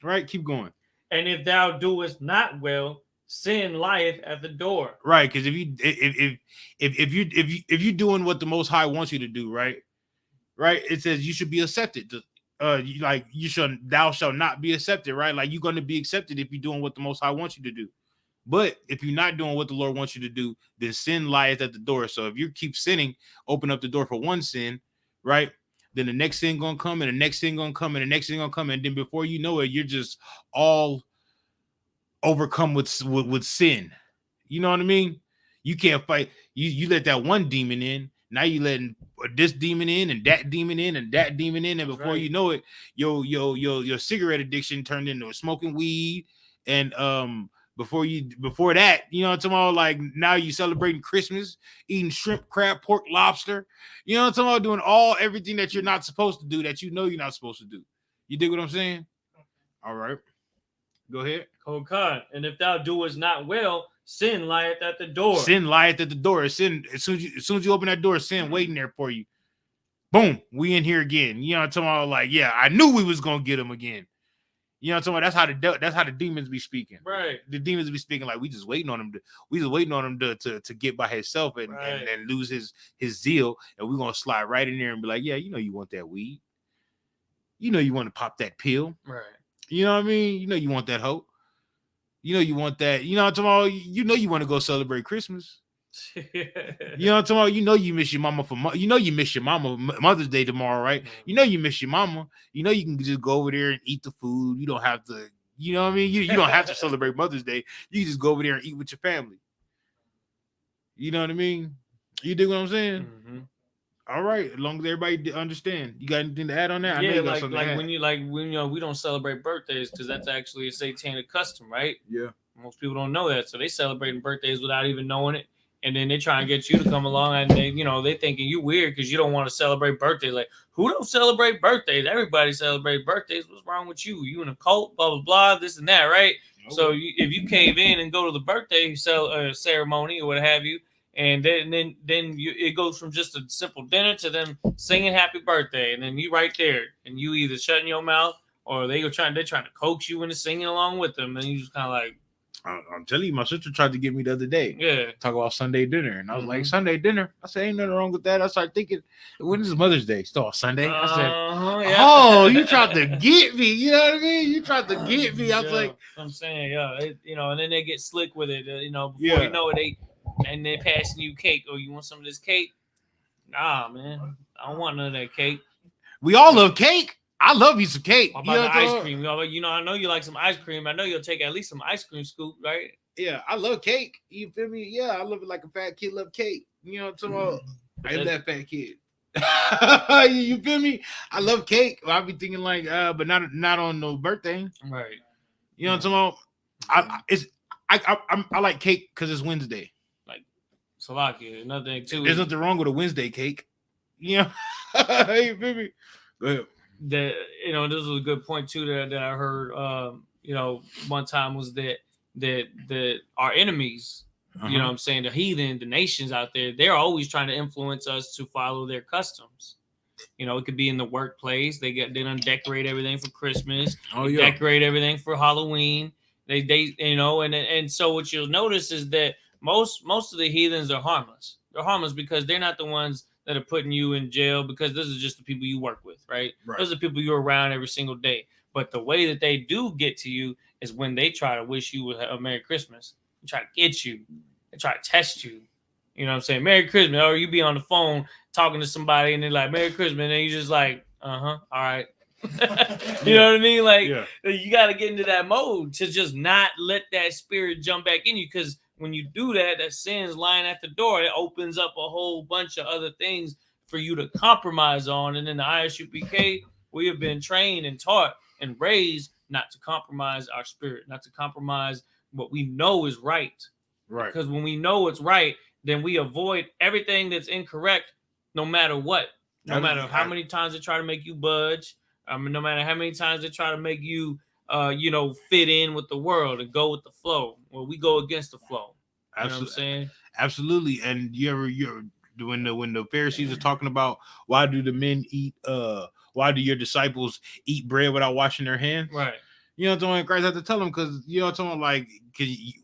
Right? Keep going. And if thou doest not well, sin lieth at the door. Right, because if you're doing what the Most High wants you to do, right, it says you should be accepted. Thou shalt not be accepted, right? Like you're going to be accepted if you're doing what the Most High wants you to do. But if you're not doing what the Lord wants you to do, then sin lieth at the door. So if you keep sinning, open up the door for one sin, right? Then the next sin gonna come, and the next sin gonna come, and the next thing gonna come, and then before you know it, you're just all overcome with sin. You know what I mean? You can't fight. You let that one demon in. Now you letting this demon in, and that demon in, and that demon in, and before you know it, your cigarette addiction turned into smoking weed, and before that, you know what I'm talking about? Like now you celebrating Christmas, eating shrimp, crab, pork, lobster. You know what I'm talking about? Doing everything that you're not supposed to do, that you know you're not supposed to do. You dig what I'm saying? All right. Go ahead. And if thou doest not well, sin lieth at the door. Sin lieth at the door. Sin, as soon as you open that door, sin waiting there for you. Boom, we in here again. You know what I'm talking about? Like, yeah, I knew we was gonna get him again. You know what I'm talking about? That's how the demons be speaking. Right. The demons be speaking like we just waiting on him to get by himself and lose his zeal, and we're gonna slide right in there and be like, yeah, you know you want that weed. You know you want to pop that pill. Right. You know what I mean? You know you want that hope. You know you want that. You know what I'm talking about? You know you want to go celebrate Christmas. You know what I'm talking about? You know you miss your mama you miss your mama Mother's Day tomorrow, right? You know you miss your mama. You know you can just go over there and eat the food. You don't have to, you know what I mean? You don't have to celebrate Mother's Day. You can just go over there and eat with your family. You know what I mean? You dig what I'm saying? Mm-hmm. All right, as long as everybody understand. You got anything to add on that? Yeah, when we don't celebrate birthdays because that's actually a satanic custom, right? Yeah. Most people don't know that, so they celebrating birthdays without even knowing it. And then they try and get you to come along, and they thinking you weird because you don't want to celebrate birthdays. Like, who don't celebrate birthdays? Everybody celebrates birthdays. What's wrong with you? You in a cult? Blah blah blah. This and that, right? Okay. So if you cave in and go to the birthday ceremony or what have you, and then it goes from just a simple dinner to them singing happy birthday, and then you right there, and you either shutting your mouth or they're trying to coax you into singing along with them, and you just kind of like. I'm telling you, my sister tried to get me the other day. Yeah. Talk about Sunday dinner. And I was like, Sunday dinner? I said, ain't nothing wrong with that. I started thinking, when is Mother's Day? Still Sunday? I said, oh, you tried to get me. You know what I mean? You tried to get me. I was like. I'm saying, and then they get slick with it. Before you know it, they're passing you cake. Oh, you want some of this cake? Nah, man. I don't want none of that cake. We all love cake. I love you some cake. What about the ice cream? I know you like some ice cream. I know you'll take at least some ice cream scoop, right? Yeah, I love cake. You feel me? Yeah, I love it like a fat kid love cake. You know what I'm talking about? I am that fat kid. You feel me? I love cake. I'll be thinking like, but not on no birthday. Right. You know what I'm talking about? I like cake because it's Wednesday. Like Slovakia, another thing too. There's nothing wrong with a Wednesday cake. You know? You feel me? Go ahead. That this was a good point too that I heard one time was that our enemies, you know what I'm saying, the heathen, the nations out there, they're always trying to influence us to follow their customs. It could be in the workplace. They done decorate everything for Christmas. Decorate everything for Halloween. And so what you'll notice is that most of the heathens are harmless. They're harmless because they're not the ones that are putting you in jail, because this is just the people you work with, right? Those are the people you're around every single day. But the way that they do get to you is when they try to wish you a Merry Christmas. They try to get you. They try to test you. You know what I'm saying? Merry Christmas. Or you be on the phone talking to somebody and they're like, Merry Christmas. And then you just like, all right. You know what I mean? Like, you got to get into that mode to just not let that spirit jump back in you, because when you do that, that sin's lying at the door. It opens up a whole bunch of other things for you to compromise on. And in the I.S.U.P.K, we have been trained and taught and raised not to compromise our spirit, not to compromise what we know is right. Right. Because when we know it's right, then we avoid everything that's incorrect, no matter what. No matter how many times they try to make you budge. No matter how many times they try to make you fit in with the world and go with the flow. Well, we go against the flow. You know what I'm saying? Absolutely. And when the Pharisees are talking about why do the men eat, why do your disciples eat bread without washing their hands? Right. You know what I'm saying? Christ had to tell them, because you know what I'm saying, like, because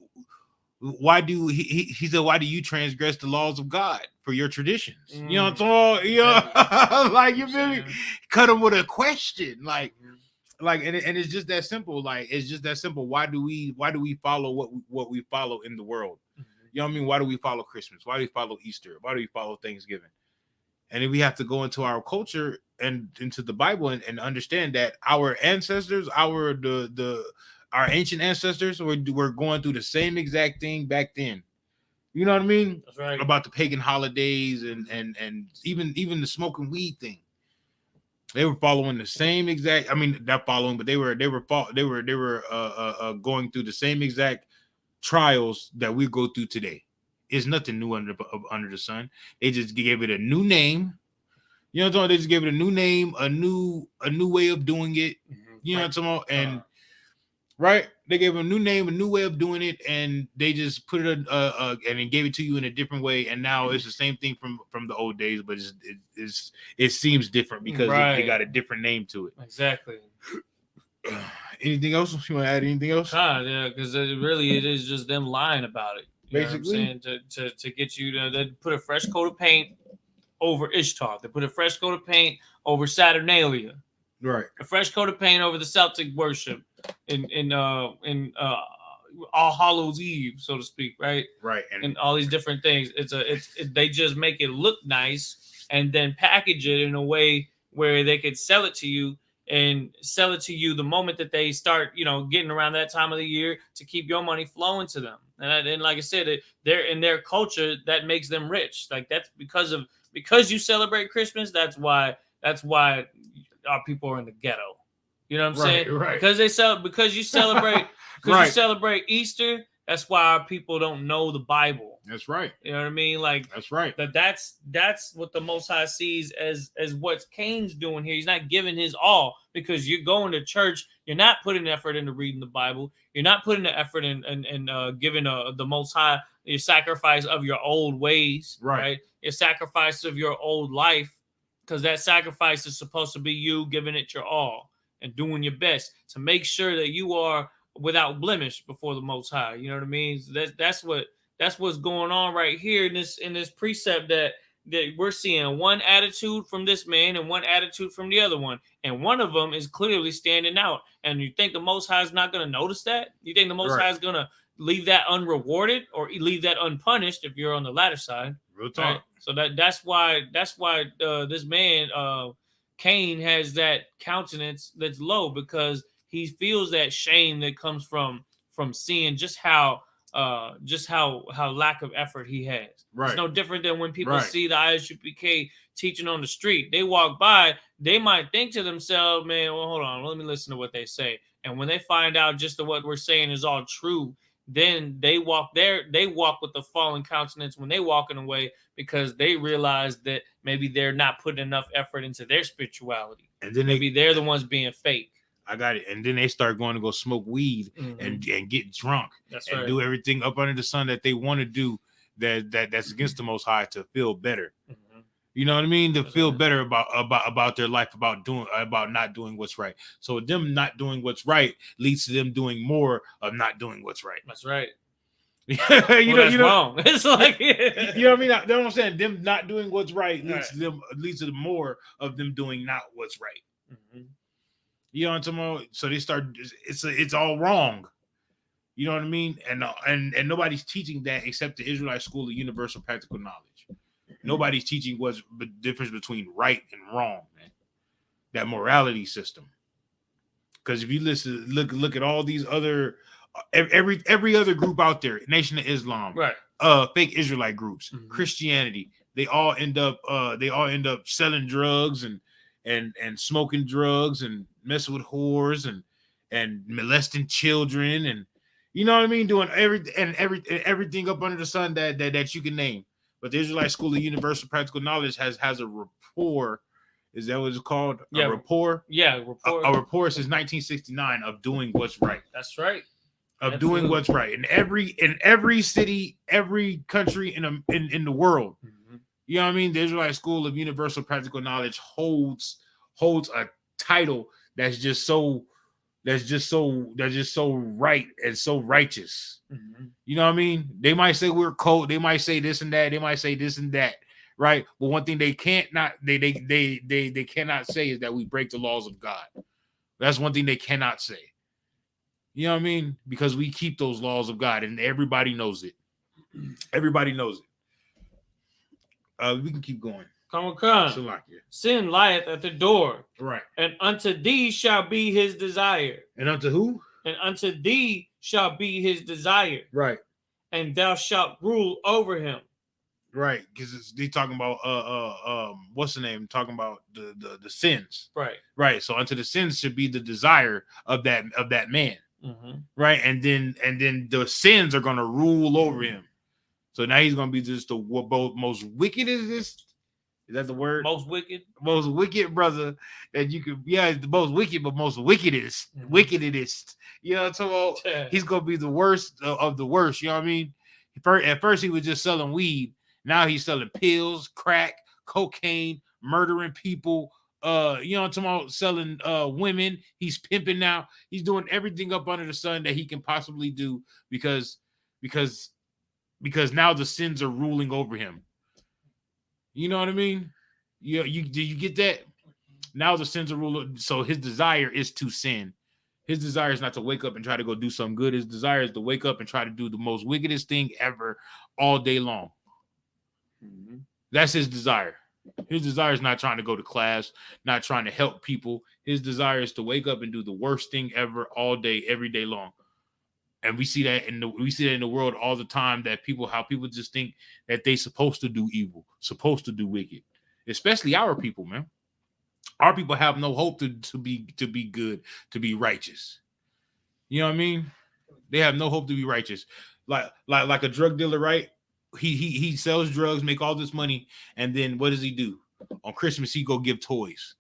why do he said, why do you transgress the laws of God for your traditions? You know what I'm saying? You know, like, you feel me? Cut him with a question, like, and it's just that simple. Like, it's just that simple. Why do we follow what we follow in the world? You know what I mean? Why do we follow Christmas? Why do we follow Easter? Why do we follow Thanksgiving? And then we have to go into our culture and into the Bible and understand that our ancestors, our ancient ancestors were going through the same exact thing back then. You know what I mean? That's right. About the pagan holidays and even the smoking weed thing. They were following the same exact. I mean, not following, but they were going through the same exact trials that we go through today. It's nothing new under the sun. They just gave it a new name. You know what I'm talking about? They just gave it a new name, a new way of doing it. You know what I'm talking about? And right, they gave it a new name, a new way of doing it, and they just put it and then gave it to you in a different way. And now it's the same thing from the old days, but it seems different because they got a different name to it. Exactly. Anything else? You want to add anything else? Yeah, because it is just them lying about it. You basically, know what I'm saying? To get you to put a fresh coat of paint over Ishtar. They put a fresh coat of paint over Saturnalia. Right. A fresh coat of paint over the Celtic worship in All Hallows Eve, so to speak. Right. Right. And all these different things. They just make it look nice and then package it in a way where they could sell it to you. And sell it to you the moment that they start, getting around that time of the year to keep your money flowing to them. And like I said, they're in their culture that makes them rich. Like that's because you celebrate Christmas. That's why our people are in the ghetto. You know what I'm saying? Right. Because you celebrate you celebrate Easter. That's why our people don't know the Bible. That's right. You know what I mean? Like that's right. That's what the Most High sees as what Cain's doing here. He's not giving his all because you're going to church. You're not putting effort into reading the Bible. You're not putting the effort in giving the Most High your sacrifice of your old ways, right? Your sacrifice of your old life, because that sacrifice is supposed to be you giving it your all and doing your best to make sure that you are without blemish before the Most High. You know what I mean? So that's what's going on right here in this precept that we're seeing one attitude from this man and one attitude from the other one, and one of them is clearly standing out. And you think the Most High is not going to notice that? You think the Most High is going to leave that unrewarded or leave that unpunished if you're on the latter side? Real talk. Right? So that's why this man Cain has that countenance that's low, because he feels that shame that comes from seeing just how lack of effort he has. Right. It's no different than when people see the I.S.U.P.K teaching on the street. They walk by, they might think to themselves, man, well, hold on, let me listen to what they say. And when they find out just that what we're saying is all true, then they walk with the fallen countenance when they walking away, because they realize that maybe they're not putting enough effort into their spirituality. And then maybe they're the ones being fake. I got it. And then they start going to go smoke weed and get drunk and do everything up under the sun that they want to do that's against the Most High to feel better. You know what I mean? To feel better about their life, about not doing what's right. So them not doing what's right leads to them doing more of not doing what's right. That's right. That's wrong. It's like you know what I mean? That's what I'm saying. Them not doing what's right leads to more of them doing not what's right. You know what I'm talking about? So they start. It's all wrong. You know what I mean? And nobody's teaching that except the Israelite School of Universal Practical Knowledge. Nobody's teaching what's the difference between right and wrong, man. That morality system. Because if you look at all these other every other group out there, Nation of Islam, fake Israelite groups, Christianity, they all end up selling drugs and smoking drugs and messing with whores and molesting children, and you know what I mean, doing everything up under the sun that you can name. But the Israelite School of Universal Practical Knowledge has a rapport. Is that what it's called? Yeah. A rapport? Yeah, rapport. A rapport since 1969 of doing what's right. That's right. Of doing what's right in every city, every country in the world. You know what I mean? The Israelite School of Universal Practical Knowledge holds a title that's just so that's just so right and so righteous. You know what I mean? They might say we're cold. They might say this and that. They might say this and that, right? But one thing they cannot say is that we break the laws of God. That's one thing they cannot say. You know what I mean? Because we keep those laws of God, and everybody knows it. Everybody knows it. We can keep going. Come on. Sin lieth at the door. Right. And unto thee shall be his desire. And unto who? And unto thee shall be his desire. Right. And thou shalt rule over him. Right. Because they talking about what's the name? Talking about the sins. Right. Right. So unto the sins should be the desire of that man. Right. And then the sins are gonna rule over him. So now he's gonna be just the most wickedest. Is that the word? Most wicked brother that you could. Yeah, the most wicked, but most wickedest. Wickedest. You know what I'm talking about? He's gonna be the worst of the worst. You know what I mean? At first he was just selling weed. Now he's selling pills, crack, cocaine, murdering people. You know what I'm talking about? Selling women. He's pimping now. He's doing everything up under the sun that he can possibly do because now the sins are ruling over him. You know what I mean? Do you get that? Now the sins are ruling. So his desire is to sin. His desire is not to wake up and try to go do something good. His desire is to wake up and try to do the most wickedest thing ever all day long. That's his desire. His desire is not trying to go to class, not trying to help people. His desire is to wake up and do the worst thing ever all day, every day long. And we see that in the world all the time, that how people just think that they supposed to do evil, supposed to do wicked, especially our people, man. Our people have no hope to be good, to be righteous. You know what I mean? They have no hope to be righteous. Like a drug dealer, right? He sells drugs, make all this money, and then what does he do? On Christmas, he go give toys.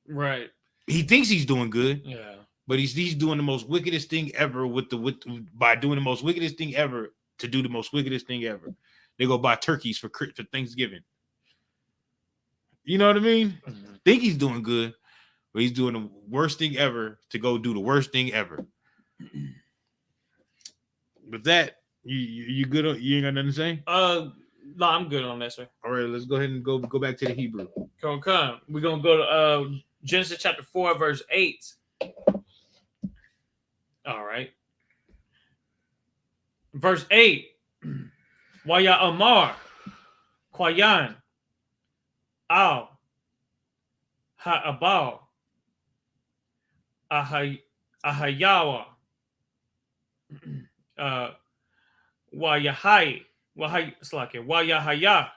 Right. He thinks he's doing good. Yeah. But he's doing the most wickedest thing ever by doing the most wickedest thing ever to do the most wickedest thing ever. They go buy turkeys for Thanksgiving. You know what I mean? Think he's doing good, but he's doing the worst thing ever to go do the worst thing ever. With that, you good? You ain't got nothing to say? No, I'm good on that, sir. All right, let's go ahead and go back to the Hebrew. Come. We're gonna go to Genesis chapter 4, verse 8. All right. Verse 8. Waya Amar Kwayan Al Ha'abal Ahayawa Wayahai Wayahaya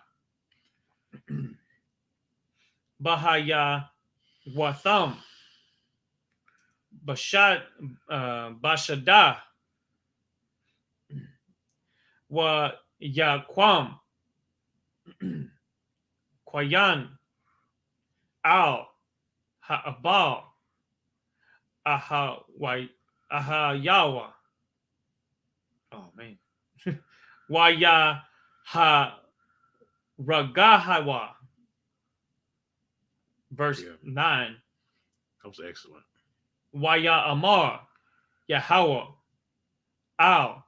Bahaya Watham Bashada wa Yaquam Kwayan Al Ha'abal Ahayawa. Oh man. Waya Ha Ragahawa. Verse 9. That was excellent. Waya Amar Yahweh Al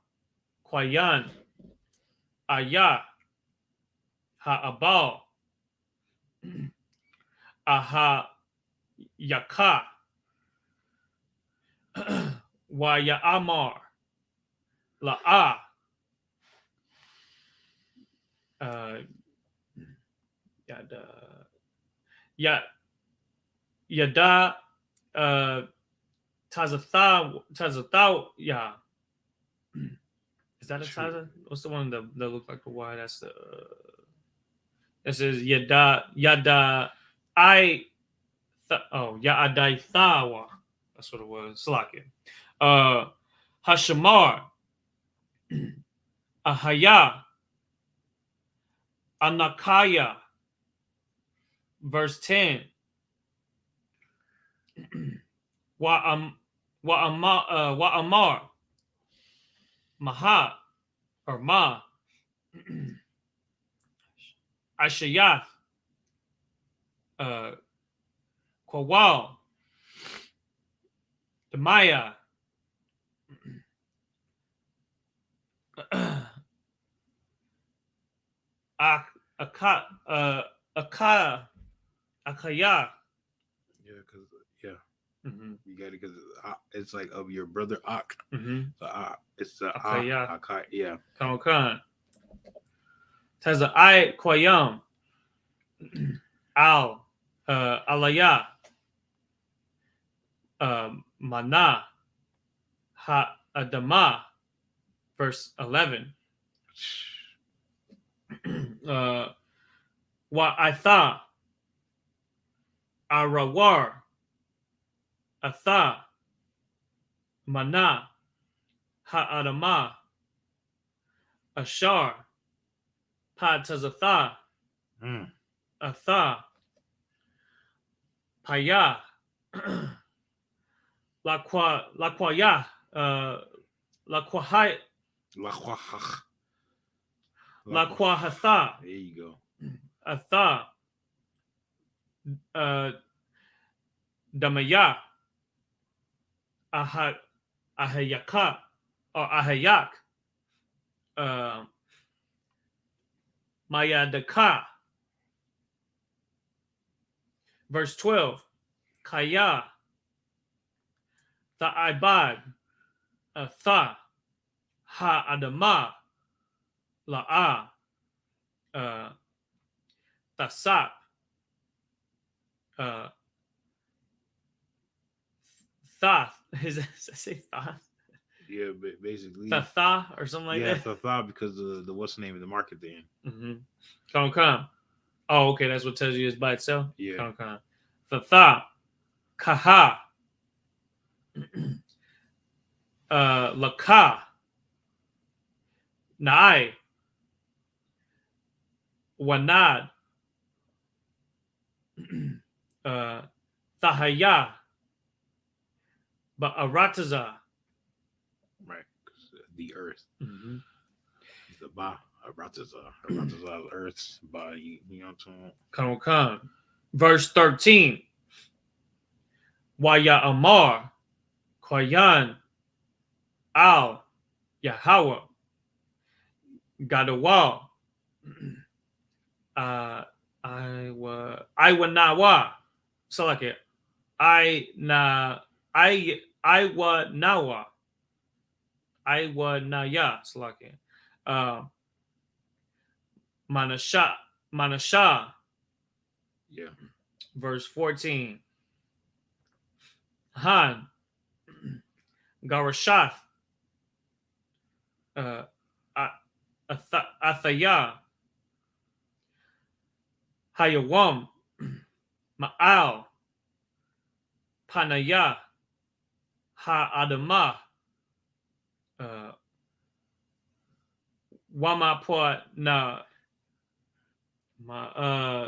Kwayan Ayah Ha'abal Aha Yaka Waya Amar La'a Yada Tazatha, yeah. Is that a Taza? What's the one that look like a Y? That's the. This is Yada Ya'adai Thawa. That's what it was. Slakin. Hashamar. Ahaya. Anakaya. Verse 10. Wa'amar Maha or Ma Ashayath Kwawal The Maya. Akaya. Yeah, because you got it because it's like of your brother Ak. So it's the Akaya. Yeah. Kamokan. Has the I Kwayam. Al Alaya. Mana. Ha Adama. Verse 11. Wa Atha. Arawar. Atha. Mana. Ha'adama. Ashar. Patazatha. Atha. Paya. Laquaya. Laquahai. Laquahatha. There you go. Atha. Damaya. Ahayaka. Or Ahayak. Mayadaka. Verse 12. Kaya. Tha'ibad. Tha. Ha-adama. La'a. Tasap. Thoth. Is that say Thoth? Yeah, basically. Tha or something like that. Yeah, Tha because of the what's the name of the market then. Come. Oh, okay, that's what tells you it's by itself. Yeah. Come. Tha. Kaha. Laka. Nai. Wanad. Thahaya. Ba'arataza. Right. The earth. The Ba. Arataza, earth. Ba. You know what I'm saying? Come. Verse 13. Waya Amar. Kwayan. Al. Yahweh. Gadawa. I wa nawa. So like it. I wa nawa. I wa naya. So like it. Manasha. Yeah. Verse 14. Han. Garashath. Athaya. Hayawam. Ma'al. Panaya. Ha'adama. Wamapwa na.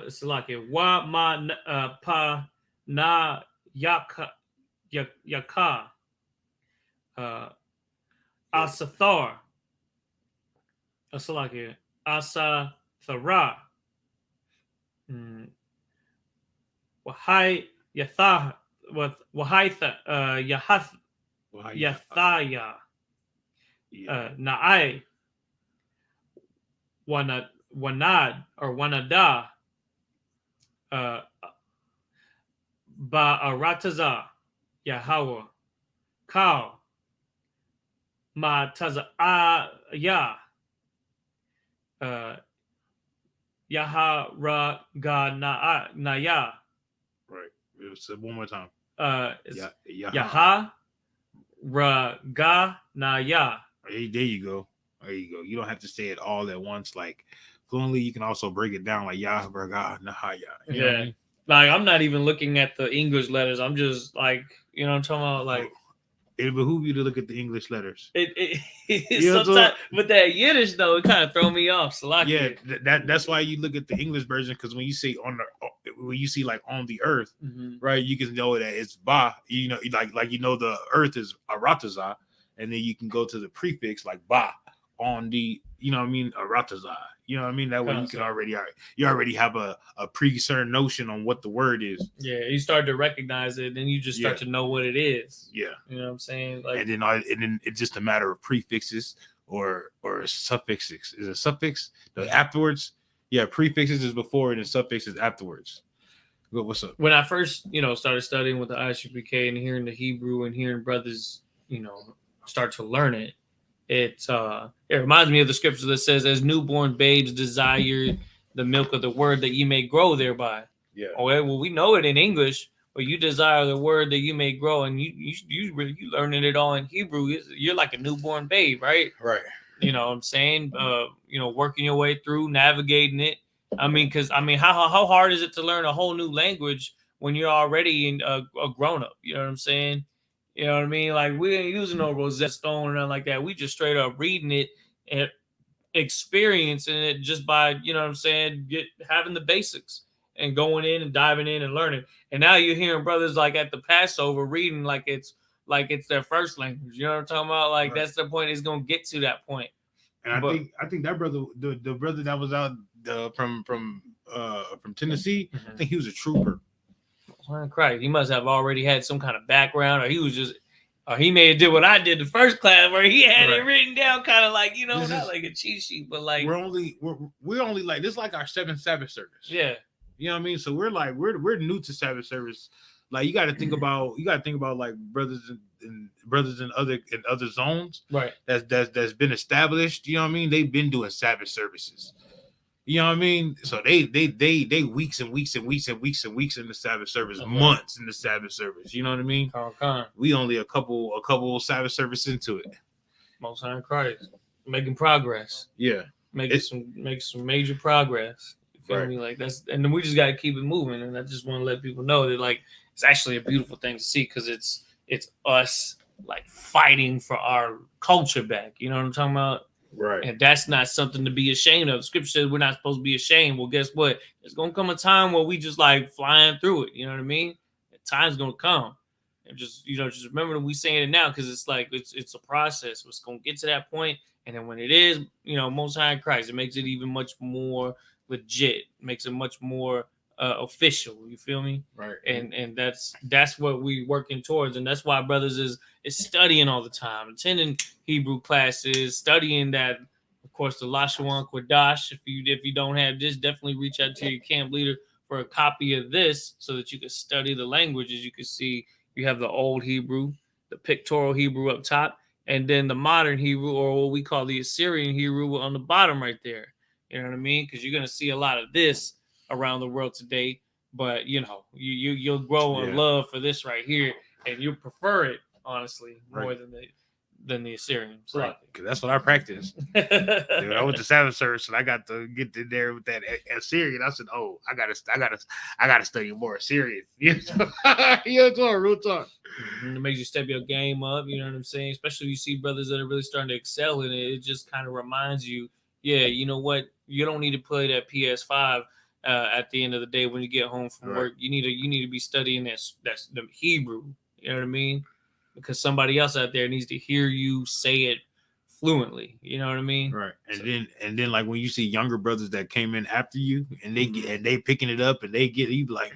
It's like it. Wama pa na yaka. Asathar. That's like it. Asathara. Wahai Yatha with Wahaitha Yahath Yathaya Naai Wanad or Wanada Ba'arataza Yahweh Kau Ma Taza Ya Yahara Ga Naya. Right. Say one more time. Yaha Ra Ga Naya. Hey, there you go. You don't have to say it all at once. Like fluently, you can also break it down like Yah Ra Ga Nahaya. You know what I mean? Like I'm not even looking at the English letters. I'm just like, you know what I'm talking about? Like it behoove you to look at the English letters. It sometimes with that Yiddish though, it kind of throw me off. So like that's why you look at the English version, because when you see like on the earth, right, you can know that it's Ba. You know, like you know the earth is Arataza, and then you can go to the prefix like Ba on the, you know what I mean, Arataza. You know what I mean? That way you can already have a pre-concerned notion on what the word is. Yeah, you start to recognize it, then you just start to know what it is. Yeah, you know what I'm saying. Like, and then it's just a matter of prefixes or suffixes. Is it suffix afterwards? Yeah, prefixes is before and then suffixes afterwards. What's up? When I first started studying with the I.S.U.P.K and hearing the Hebrew and hearing brothers start to learn it. It reminds me of the scripture that says, "As newborn babes desire the milk of the word, that you may grow thereby." Yeah. Oh, well, we know it in English, but you desire the word that you may grow, and you learning it all in Hebrew. You're like a newborn babe, right? Right. You know what I'm saying? Working your way through, navigating it. How hard is it to learn a whole new language when you're already a grown up? You know what I'm saying? You know what I mean? Like, we ain't using no Rosetta Stone or nothing like that. We just straight up reading it and experiencing it just by, having the basics and going in and diving in and learning. And now you're hearing brothers like at the Passover reading like it's their first language. You know what I'm talking about? Like, That's the point. It's gonna get to that point. And I think that brother, the brother that was out from Tennessee, I think he was a trooper. Christ, he must have already had some kind of background, or he may have did what I did the first class, where he had it written down, kind of like not like a cheat sheet, but like we're only like this, is like our 7th Sabbath service. Yeah, you know what I mean. So we're new to Sabbath service. Like, you got to think about like brothers in other zones, right? That's been established. You know what I mean. They've been doing Sabbath services. You know what I mean? So they weeks and weeks and weeks and weeks and weeks in the Sabbath service, months in the Sabbath service. You know what I mean? We only a couple Sabbath service into it. Most High Christ, making progress. Yeah, making some major progress. You feel me? Like, that's, and then we just got to keep it moving. And I just want to let people know that, like, it's actually a beautiful thing to see, because it's us like fighting for our culture back. You know what I'm talking about? Right. And that's not something to be ashamed of. Scripture says we're not supposed to be ashamed. Well, guess what? There's gonna come a time where we just like flying through it. You know what I mean? The time's gonna come. And just remember that we saying it now, because it's like it's a process. It's gonna get to that point, and then when it is, Most High in Christ, it makes it even much more legit. It makes it much more official. You feel me? Right. And that's what we working towards, and that's why brothers is studying all the time, attending Hebrew classes, studying that, of course, the Lashawan Kodash. If you don't have this, definitely reach out to your camp leader for a copy of this, so that you can study the languages. You can see you have the old Hebrew, the pictorial Hebrew up top, and then the modern Hebrew, or what we call the Assyrian Hebrew, on the bottom right there. You know what I mean? Because you're gonna see a lot of this around the world today, but you'll grow in love for this right here, and you'll prefer it, honestly, more than the Assyrian. Right, because that's what I practice. Dude, I went to Sabbath service and I got to get in there with that Assyrian. I said, "Oh, I gotta study more Assyrian." Real talk. It makes you step your game up. You know what I'm saying? Especially if you see brothers that are really starting to excel in it. It just kind of reminds you, you know what? You don't need to play that PS5 at the end of the day when you get home from work. You need to be studying that's the Hebrew. You know what I mean? Because somebody else out there needs to hear you say it fluently. You know what I mean? Right. And then like when you see younger brothers that came in after you and they picking it up and they get, you be like,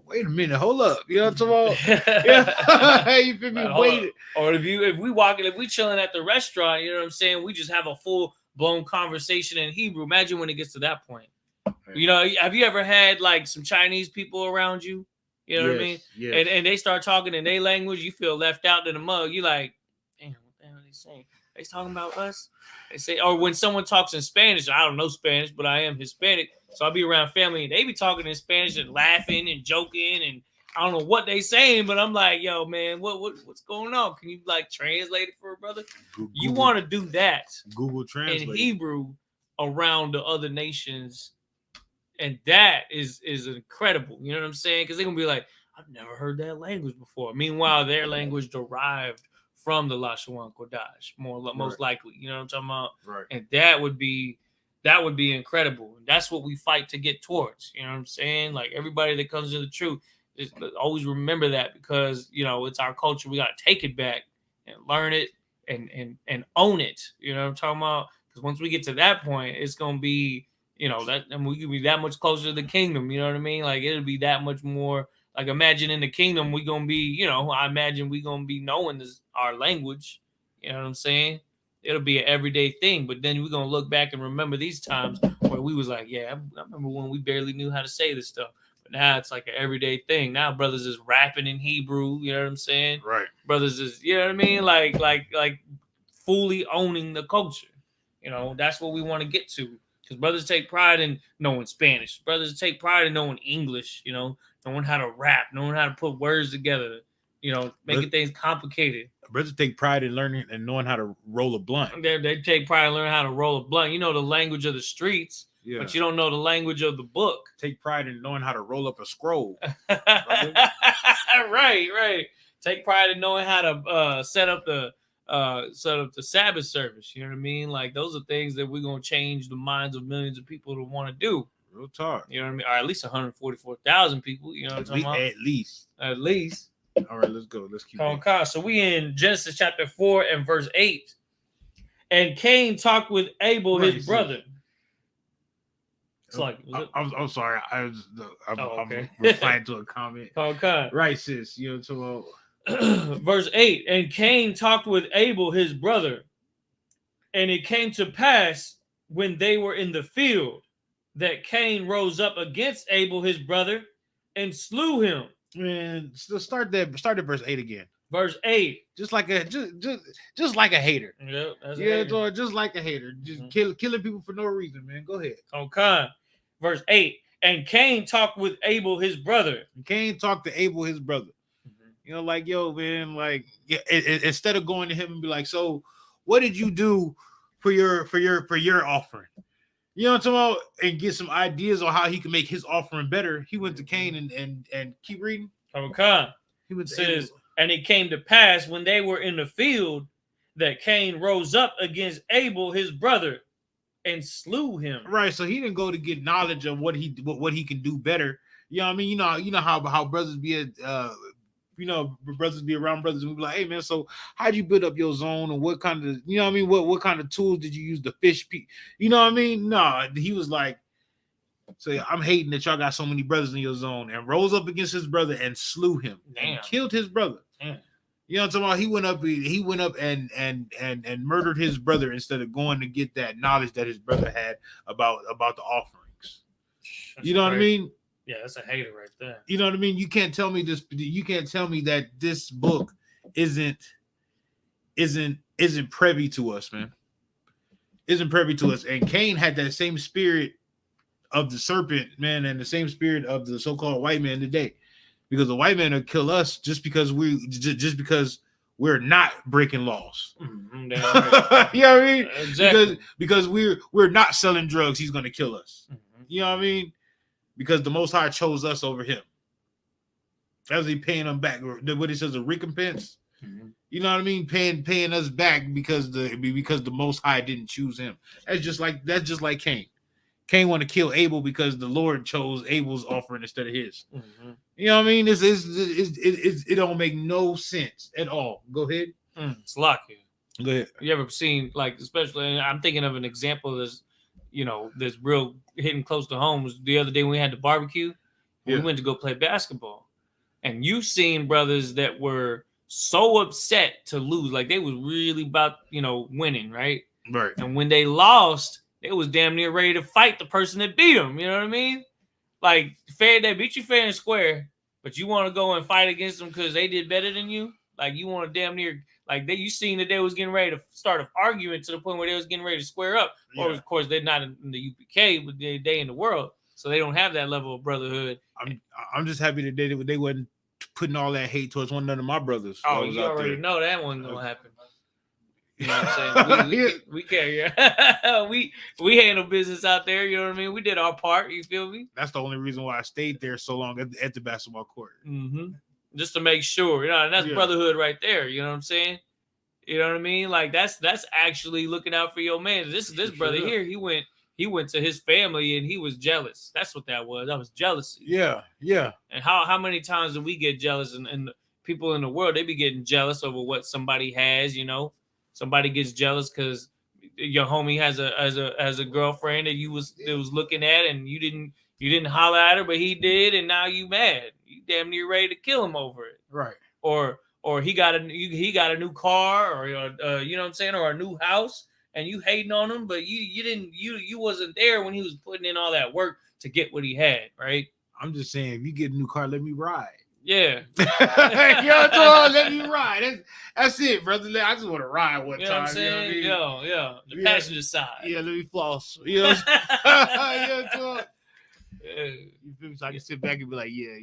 wait a minute, hold up. You know what I'm talking about? Yeah. You feel me? Wait. Or if we chilling at the restaurant, you know what I'm saying? We just have a full blown conversation in Hebrew. Imagine when it gets to that point. Right. Have you ever had like some Chinese people around you? You know what I mean? Yes. And they start talking in their language, you feel left out in the mug. You like, damn, what the hell are they saying? They talking about us? They say, or when someone talks in Spanish, I don't know Spanish, but I am Hispanic, so I'll be around family and they be talking in Spanish and laughing and joking, and I don't know what they saying, but I'm like, yo, man, what's going on? Can you like translate it for a brother? Google, you want to do that? Google Translate in Hebrew around the other nations. And that is incredible. You know what I'm saying? Because they're going to be like, I've never heard that language before. Meanwhile, their language derived from the Lashawan Kodash, most likely. You know what I'm talking about? Right. And that would be incredible. And that's what we fight to get towards. You know what I'm saying? Like, everybody that comes to the truth, just always remember that, because, it's our culture. We got to take it back and learn it and own it. You know what I'm talking about? Because once we get to that point, it's gonna be, you know, that, and we can be that much closer to the kingdom. You know what I mean? Like it'll be that much more. Like imagine in the kingdom, we gonna be, you know, I imagine we gonna be knowing our language. You know what I'm saying? It'll be an everyday thing. But then we're gonna look back and remember these times where we was like, yeah, I remember when we barely knew how to say this stuff. But now it's like an everyday thing. Now brothers is rapping in Hebrew. You know what I'm saying? Right. Brothers is, you know what I mean? Like fully owning the culture. You know, that's what we want to get to. Because brothers take pride in knowing Spanish. Brothers take pride in knowing English, you know, knowing how to rap, knowing how to put words together, you know, making things complicated. Brothers take pride in learning and knowing how to roll a blunt. They take pride in learning how to roll a blunt. You know the language of the streets, but you don't know the language of the book. Take pride in knowing how to roll up a scroll. Right. Take pride in knowing how to set up the Sabbath service. You know what I mean? Like those are things that we're gonna change the minds of millions of people to want to do. Real talk. You know what I mean? Or at least 144,000 people. You know what I'm talking about? At least. All right, let's go. Let's keep going. So we in Genesis chapter 4 and verse 8. And Cain talked with Abel, his brother. It's like I'm sorry. I'm replying to a comment. Okay. Right, sis. You know, so verse 8. And Cain talked with Abel, his brother. And it came to pass when they were in the field that Cain rose up against Abel, his brother, and slew him. Man, so start at verse 8 again. Verse 8. Just like a hater. Yeah, just like a hater. Just killing people for no reason, man. Go ahead. Okay. Verse 8. And Cain talked with Abel, his brother. Cain talked to Abel, his brother. You know, like, yo, man, like, instead of going to him and be like, so what did you do for your offering? You know what I'm talking about? And get some ideas on how he can make his offering better. He went to Cain and keep reading. Okay. He says, and it came to pass when they were in the field that Cain rose up against Abel, his brother, and slew him. Right. So he didn't go to get knowledge of what he can do better. You know what I mean? You know how brothers be brothers be around brothers and be like, hey man, so how'd you build up your zone and what kind of, you know what I mean, what kind of tools did you use to fish? You know what I mean? No, he was like, so I'm hating that y'all got so many brothers in your zone, and rose up against his brother and slew him. And killed his brother. Damn. You know what I'm talking about? He went up and murdered his brother instead of going to get that knowledge that his brother had about the offerings. You know what I mean? Yeah, that's a hater right there. You know what I mean? You can't tell me this. You can't tell me that this book isn't privy to us, man. Isn't privy to us. And Cain had that same spirit of the serpent, man, and the same spirit of the so-called white man today. Because the white man will kill us just because we're not breaking laws. Mm-hmm, right. You know what I mean? Exactly. Because we're not selling drugs, he's gonna kill us. Mm-hmm. You know what I mean? Because the Most High chose us over him. As he paying them back, what he says, a recompense. Mm-hmm. You know what I mean? Paying us back because the Most High didn't choose him. That's just like Cain. Cain want to kill Abel because the Lord chose Abel's offering instead of his. Mm-hmm. You know what I mean? It don't make no sense at all. Go ahead. It's lucky. Go ahead. You ever seen, like, especially, I'm thinking of an example that's, you know, that's real hitting close to home. Was the other day when we had the barbecue. We went to go play basketball, and you seen brothers that were so upset to lose, like they was really about, you know, winning, right? Right. And when they lost, they was damn near ready to fight the person that beat them. You know what I mean? Like, fair, they beat you fair and square, but you want to go and fight against them because they did better than you. Like, you want to damn near, like, you seen that they was getting ready to start an argument to the point where they was getting ready to square up. Yeah. Or, of course, they're not in the U.P.K, but they in the world, so they don't have that level of brotherhood. I'm just happy that they wasn't putting all that hate towards one of my brothers. Oh, you already know that wasn't gonna happen. You know what I'm saying? We carry we handle business out there. You know what I mean? We did our part. You feel me? That's the only reason why I stayed there so long at the basketball court. Mm-hmm. Just to make sure, you know, and that's brotherhood right there. You know what I'm saying? You know what I mean? Like that's actually looking out for your man. This brother here, he went to his family and he was jealous. That's what that was. That was jealousy. Yeah. And how many times do we get jealous? And people in the world, they be getting jealous over what somebody has. You know, somebody gets jealous because your homie has a girlfriend that was looking at, and you didn't holler at her, but he did, and now you mad. You damn near ready to kill him over it. Right. Or he got a new car, or you know what I'm saying, or a new house, and you hating on him, but you wasn't there when he was putting in all that work to get what he had, right? I'm just saying, if you get a new car, let me ride. Yeah. Let me ride. That's it, brother. I just want to ride one time. What I'm saying? You know what I mean? The passenger side. Yeah, let me floss. You know what I'm saying? You feel me? So I can sit back and be like, yeah.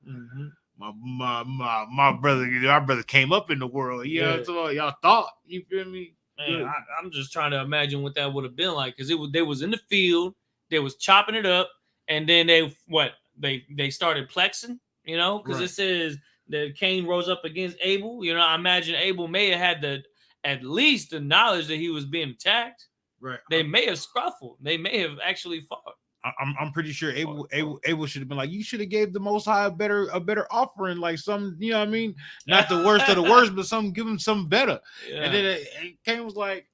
Mm-hmm. My brother came up in the world. You know what I'm saying? Y'all thought. You feel me? Man, I'm just trying to imagine what that would have been like, because they was in the field, they was chopping it up, and then they started plexing, you know, because it says that Cain rose up against Abel. You know, I imagine Abel may have had at least the knowledge that he was being attacked. Right. They may have scuffled. They may have actually fought. I'm pretty sure Abel should have been like, you should have gave the Most High a better offering, like some, you know what I mean, not the worst of the worst, but give him something better. Yeah. And then Cain was like,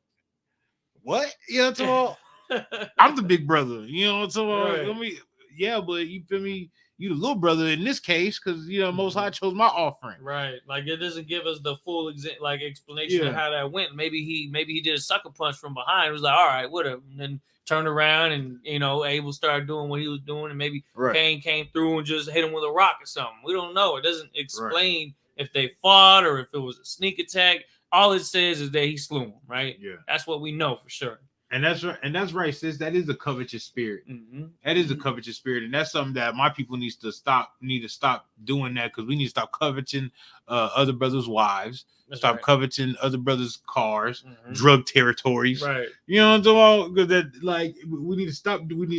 what? You know what I'm saying? I'm the big brother. You know what I'm saying? Right. I mean, yeah, but you feel me? You the little brother in this case, because you know Most High chose my offering. Right. Like it doesn't give us the full explanation of how that went. Maybe he did a sucker punch from behind. It was like, all right, whatever. And then turned around, and you know, Abel started doing what he was doing, and maybe Cain came through and just hit him with a rock or something. We don't know. It doesn't explain if they fought or if it was a sneak attack. All it says is that he slew him, right? Yeah. That's what we know for sure. And that's right, sis. That is the covetous spirit. Mm-hmm. That is the covetous spirit, and that's something that my people need to stop doing that, because we need to stop coveting other brothers' wives, stop coveting other brothers' cars, drug territories. Right. You know what I'm talking about? Because that, like, we need to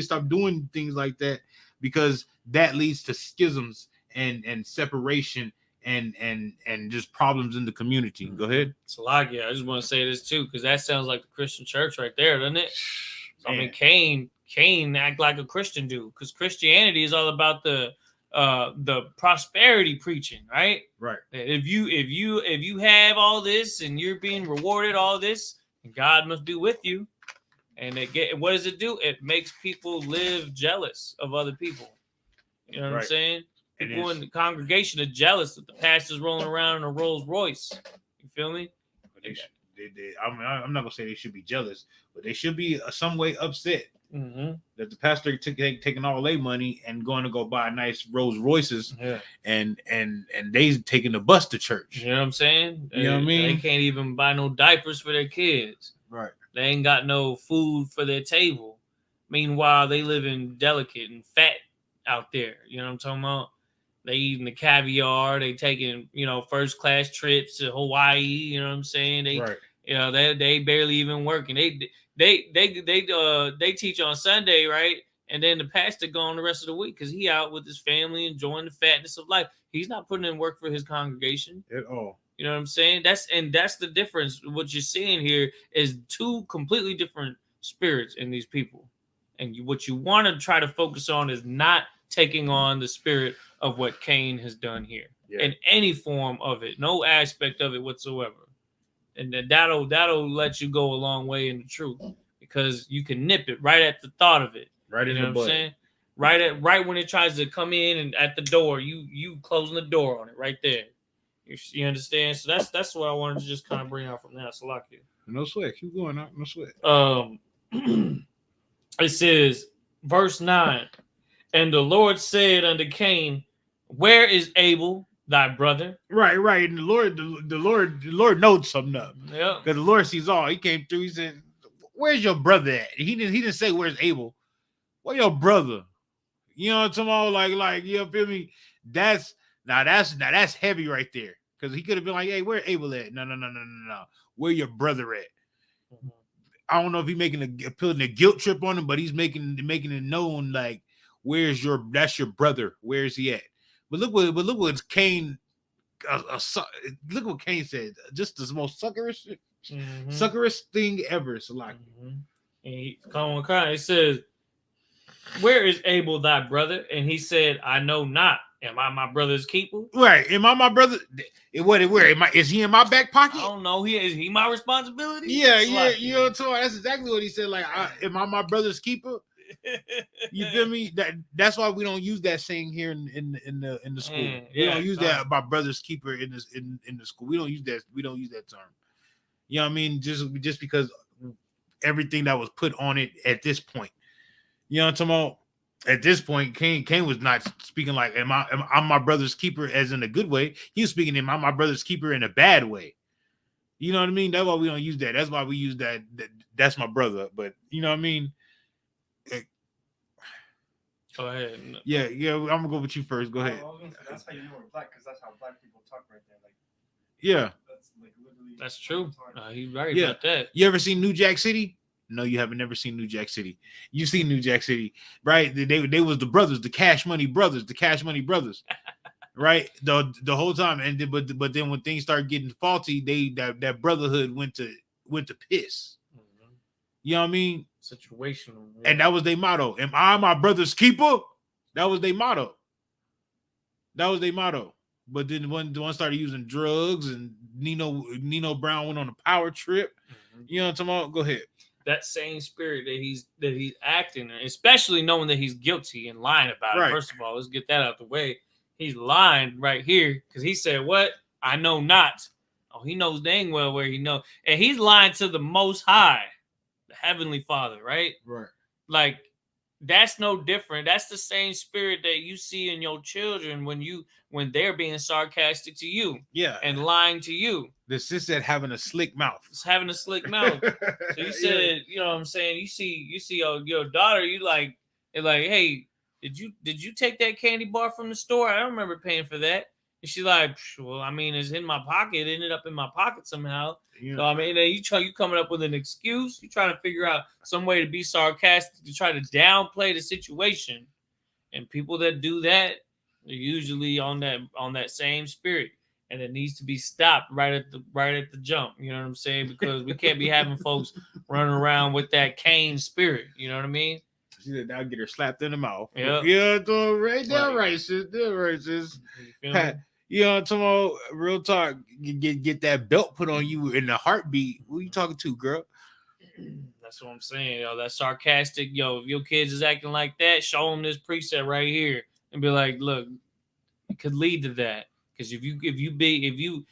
stop doing things like that, because that leads to schisms and separation and just problems in the community. Go ahead. Salakia, I just want to say this too, because that sounds like the Christian church right there, doesn't it? I mean, Cain act like a Christian dude, because Christianity is all about the prosperity preaching, right? Right. If you have all this and you're being rewarded all this, God must be with you. And what does it do? It makes people live jealous of other people. You know what I'm saying? People in the congregation are jealous that the pastor's rolling around in a Rolls Royce. You feel me? I'm not gonna say they should be jealous, but they should be some way upset that the pastor taking all their money and going to go buy nice Rolls Royces, and they taking the bus to church. You know what I'm saying? You know what I mean? They can't even buy no diapers for their kids. Right. They ain't got no food for their table. Meanwhile, they living delicate and fat out there. You know what I'm talking about? They eating the caviar. They taking, you know, first class trips to Hawaii. You know what I'm saying? They barely even working. They teach on Sunday, right? And then the pastor gone the rest of the week because he out with his family enjoying the fatness of life. He's not putting in work for his congregation at all. You know what I'm saying? That's the difference. What you're seeing here is two completely different spirits in these people, and what you want to try to focus on is not taking on the spirit of what Cain has done here in any form of it, no aspect of it whatsoever. And then that'll let you go a long way in the truth, because you can nip it right at the thought of it. Right in the butt. What I'm saying? Right when it tries to come in and at the door, you closing the door on it right there. You understand? So that's what I wanted to just kind of bring out from that. Salakia. No sweat. Keep going. No sweat. It says, verse 9, and the Lord said unto Cain, where is Abel, thy brother? Right. And the Lord knows something up. Yeah. Because the Lord sees all. He came through. He said, where's your brother at? He didn't say where's Abel. Where your brother? You know what I'm talking about? Like, you feel me? That's heavy right there. Because he could have been like, hey, where Abel at? No. Where your brother at? Mm-hmm. I don't know if he's putting a guilt trip on him, but he's making it known, like, that's your brother. Where is he at? But look what Cain look what Cain said. Just the most suckerest thing ever. So like, come on, it says, where is Abel thy brother? And he said, I know not. Am I my brother's keeper? Right. Am I my brother? Is he in my back pocket? I don't know. Is he my responsibility? Yeah. You know, that's exactly what he said. Like, am I my brother's keeper? You feel me? That's why we don't use that saying here in the school. We don't use that about brother's keeper in the school. We don't use that. We don't use that term. You know what I mean? Just because everything that was put on it at this point. You know what I'm talking about? At this point, Cain was not speaking like, I'm my brother's keeper as in a good way. He was speaking, am I my brother's keeper in a bad way? You know what I mean? That's why we don't use that. That's why we use that that's my brother. But you know what I mean? Go ahead. Yeah, I'm gonna go with you first. Go ahead. That's how you know we're black, because that's how black people talk right there. Like, yeah, that's like literally. That's true. He's right about that. You ever seen New Jack City? No, you haven't never seen New Jack City. You've seen New Jack City, right? They was the brothers, the Cash Money brothers, right? The whole time, and but then when things started getting faulty, that brotherhood went to piss. Mm-hmm. You know what I mean? Situational. Yeah. And that was their motto. Am I my brother's keeper? That was their motto. But then when started using drugs and Nino Brown went on a power trip. Mm-hmm. You know what I'm talking about? Go ahead. That same spirit that he's acting, especially knowing that he's guilty and lying about it. First of all, let's get that out the way. He's lying right here because he said, "What? I know not." Oh, he knows dang well where he knows, and he's lying to the Most High, the Heavenly Father, right? Right. Like that's no different. That's the same spirit that you see in your children when they're being sarcastic to you, and lying to you. The sister having a slick mouth. It's having a slick mouth. So you said, you know what I'm saying? You see your daughter, you're like, hey, did you take that candy bar from the store? I don't remember paying for that. And she's like, well, I mean, it's in my pocket. It ended up in my pocket somehow. Yeah. So I mean, you coming up with an excuse. You trying to figure out some way to be sarcastic to try to downplay the situation. And people that do that, they're usually on that same spirit. And it needs to be stopped right at the jump. You know what I'm saying? Because we can't be having folks running around with that Cain spirit. You know what I mean? She said, "I'll get her slapped in the mouth." Yeah, right there, racist. They're racist. You know, tomorrow, real talk. Get that belt put on you in the heartbeat. Who you talking to, girl? That's what I'm saying. That sarcastic. If your kids is acting like that, show them this precept right here and be like, look, it could lead to that. Because if you,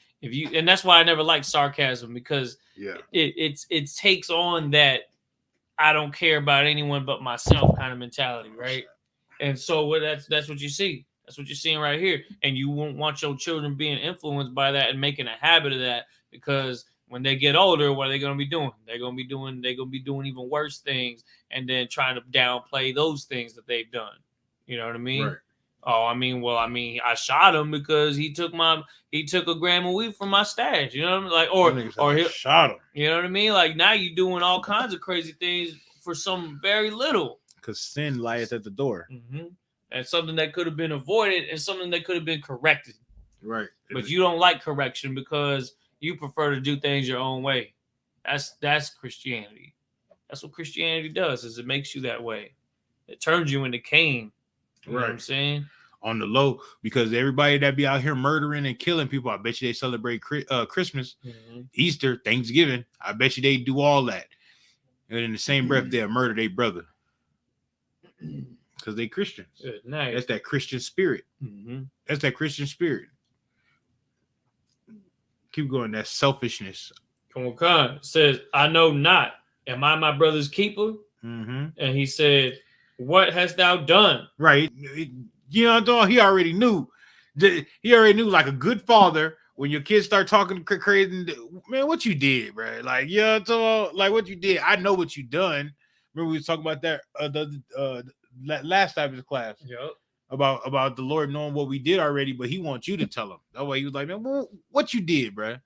and that's why I never liked sarcasm, because it takes on that I don't care about anyone but myself kind of mentality, right? And so that's what you see. That's what you're seeing right here. And you won't want your children being influenced by that and making a habit of that, because when they get older, what are they going to be doing? They're going to be doing even worse things, and then trying to downplay those things that they've done. You know what I mean? Right. Oh, I shot him because he took a gram of weed from my stash. You know what I mean? Like, or he shot him. You know what I mean? Like, now you're doing all kinds of crazy things for some very little. Because sin lieth at the door. Mm-hmm. And something that could have been avoided, and something that could have been corrected. Right. But you don't like correction because you prefer to do things your own way. That's Christianity. That's what Christianity does, is it makes you that way. It turns you into Cain. You know what I'm saying? On the low, because everybody that be out here murdering and killing people, I bet you they celebrate Christmas, Easter, Thanksgiving. I bet you they do all that. And in the same breath, they'll murder their brother. Because they Christians. Nice. That's that Christian spirit. Mm-hmm. That's that Christian spirit. Keep going. That's selfishness. Khan says, I know not. Am I my brother's keeper? Mm-hmm. And he said, what hast thou done? Right. You know, he already knew. He already knew, like a good father, when your kids start talking crazy, man, what you did, bro? Like, yeah, like what you did. I know what you done. Remember we was talking about that last time in class. Yep. About the Lord knowing what we did already, but he wants you to tell him. That way he was like, man, what you did, bro?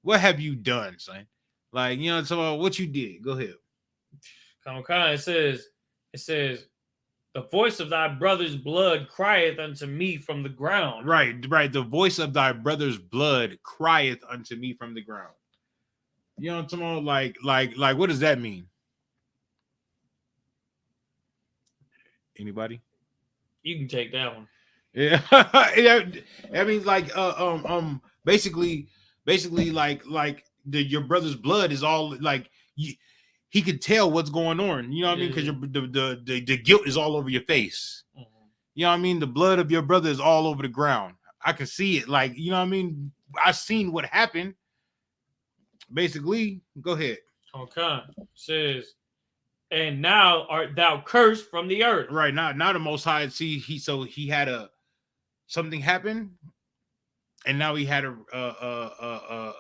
What have you done, son? Like, you know, so what you did. Go ahead. Khan, it says, the voice of thy brother's blood crieth unto me from the ground. Right. The voice of thy brother's blood crieth unto me from the ground. You know what I'm talking about? Like, what does that mean? Anybody? You can take that one. Yeah, I mean, like, basically, your brother's blood is all like he could tell what's going on. You know what I mean? Because the guilt is all over your face. You know what I mean? The blood of your brother is all over the ground. I can see it. Like, you know what I mean? I seen what happened. Basically, go ahead. Okay, says, and now art thou cursed from the earth. Right now, the Most High. See, he had something happen, and now he had a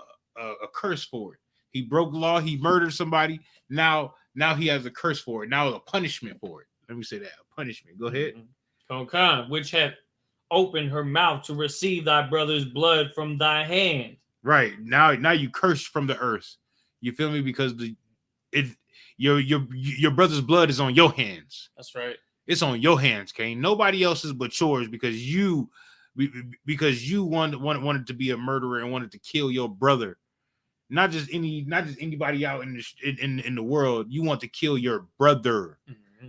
curse for it. He broke law. He murdered somebody. Now he has a curse for it. Now a punishment for it. Let me say that, a punishment. Go ahead. Okay, which hath opened her mouth to receive thy brother's blood from thy hand. Right now you cursed from the earth. You feel me? Because your brother's blood is on your hands. That's right. It's on your hands, Cain. Nobody else's but yours, because you wanted to be a murderer and wanted to kill your brother. Not just anybody out in the world. You want to kill your brother. Mm-hmm.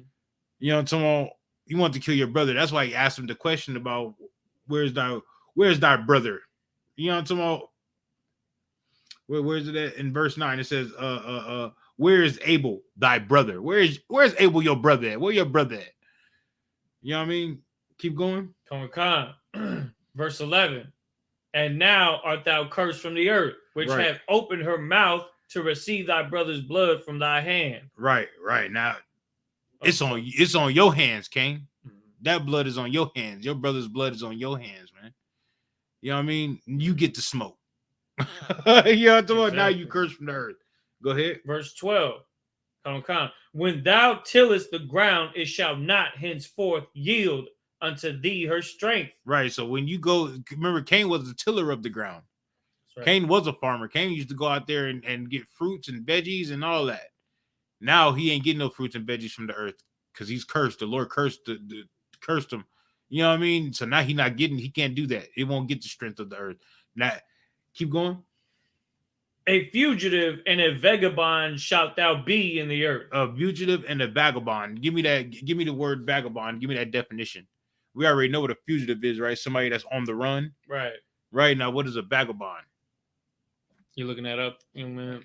You know what I'm talking about? You want to kill your brother. That's why he asked him the question about where's thy brother? You know what I'm talking about? Where's it at? In verse 9, it says, where is Abel, thy brother? Where's Abel, your brother at? Where your brother at? You know what I mean? Keep going. Come on. Verse 11. And now art thou cursed from the earth, which hath opened her mouth to receive thy brother's blood from thy hand. Right. Now, it's on your hands, Cain. Mm-hmm. That blood is on your hands. Your brother's blood is on your hands, man. You know what I mean? You get the smoke. You know what I'm talking about? Now you curse from the earth. Go ahead. Verse 12. Come. When thou tillest the ground, it shall not henceforth yield unto thee her strength. Right. So when you go, remember, Cain was the tiller of the ground. Right. Cain was a farmer. Cain used to go out there and get fruits and veggies and all that. Now he ain't getting no fruits and veggies from the earth because he's cursed. The Lord cursed him. You know what I mean? So now he can't do that. It won't get the strength of the earth. Now, keep going. A fugitive and a vagabond shalt thou be in the earth. A fugitive and a vagabond. Give me that. Give me the word vagabond. Give me that definition. We already know what a fugitive is, right? Somebody that's on the run. Right. Right. Now, what is a vagabond? You looking that up, young man?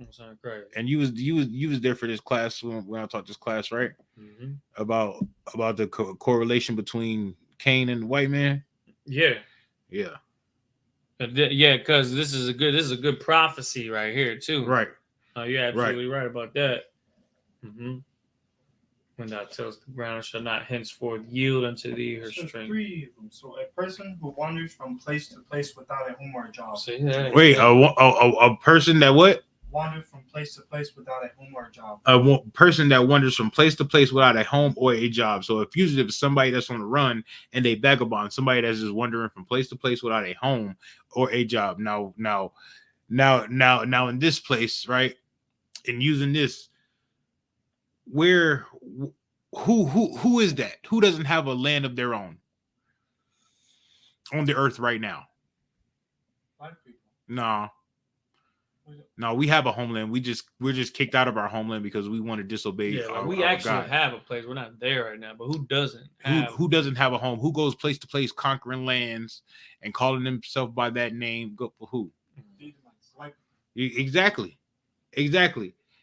I'm sorry, great. And you was there for this class when I taught this class, right? Mm-hmm. About the correlation between Cain and the white man. Yeah. Yeah. Yeah, because this is a good prophecy right here too. Right. You're absolutely right about that. Mm-hmm. When thou tillest the ground, shall not henceforth yield unto thee her strength. 3 of them. So a person who wanders from place to place without a home or a job. Wait, a person that what? Wander from place to place without a home or a job. A person that wanders from place to place without a home or a job. So a fugitive is somebody that's on the run, and a vagabond, somebody that's just wandering from place to place without a home or a job. Now in this place, right? And using this, who is that? Who doesn't have a land of their own on the earth right now? Black people. No, we have a homeland. We're just kicked out of our homeland because we want to disobey. We actually have a place. We're not there right now, but who doesn't? Who doesn't have a home? Who goes place to place conquering lands and calling themselves by that name? Go for who? Exactly.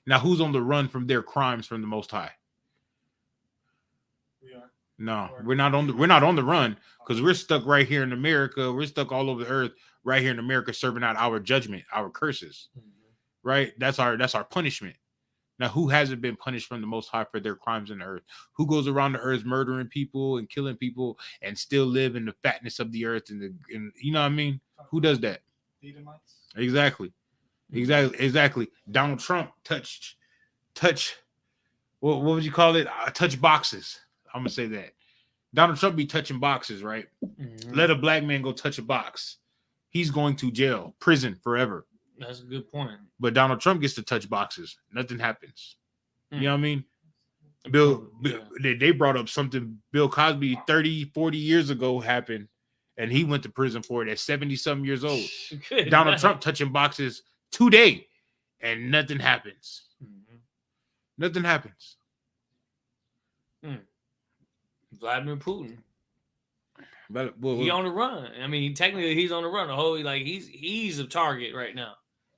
Now, who's on the run from their crimes from the Most High? We are. No, we're not on the run because we're stuck right here in America. We're stuck all over the earth. Right here in America, serving out our judgment, our curses, right? That's our punishment. Now, who hasn't been punished from the Most High for their crimes on the earth? Who goes around the earth murdering people and killing people and still live in the fatness of the earth? And you know what I mean? Who does that? Exactly. Donald Trump touch. What would you call it? Touch boxes. I'm gonna say that. Donald Trump be touching boxes, right? Mm-hmm. Let a black man go touch a box. He's going to jail, prison forever. That's a good point. But Donald Trump gets to touch boxes. Nothing happens. You know what I mean? They brought up something Bill Cosby 30, 40 years ago happened, and he went to prison for it at 70-something years old. Donald Trump touching boxes today, and nothing happens. Mm-hmm. Nothing happens. Vladimir Putin. But, he on the run. I mean, technically, he's on the run. The whole he's a target right now.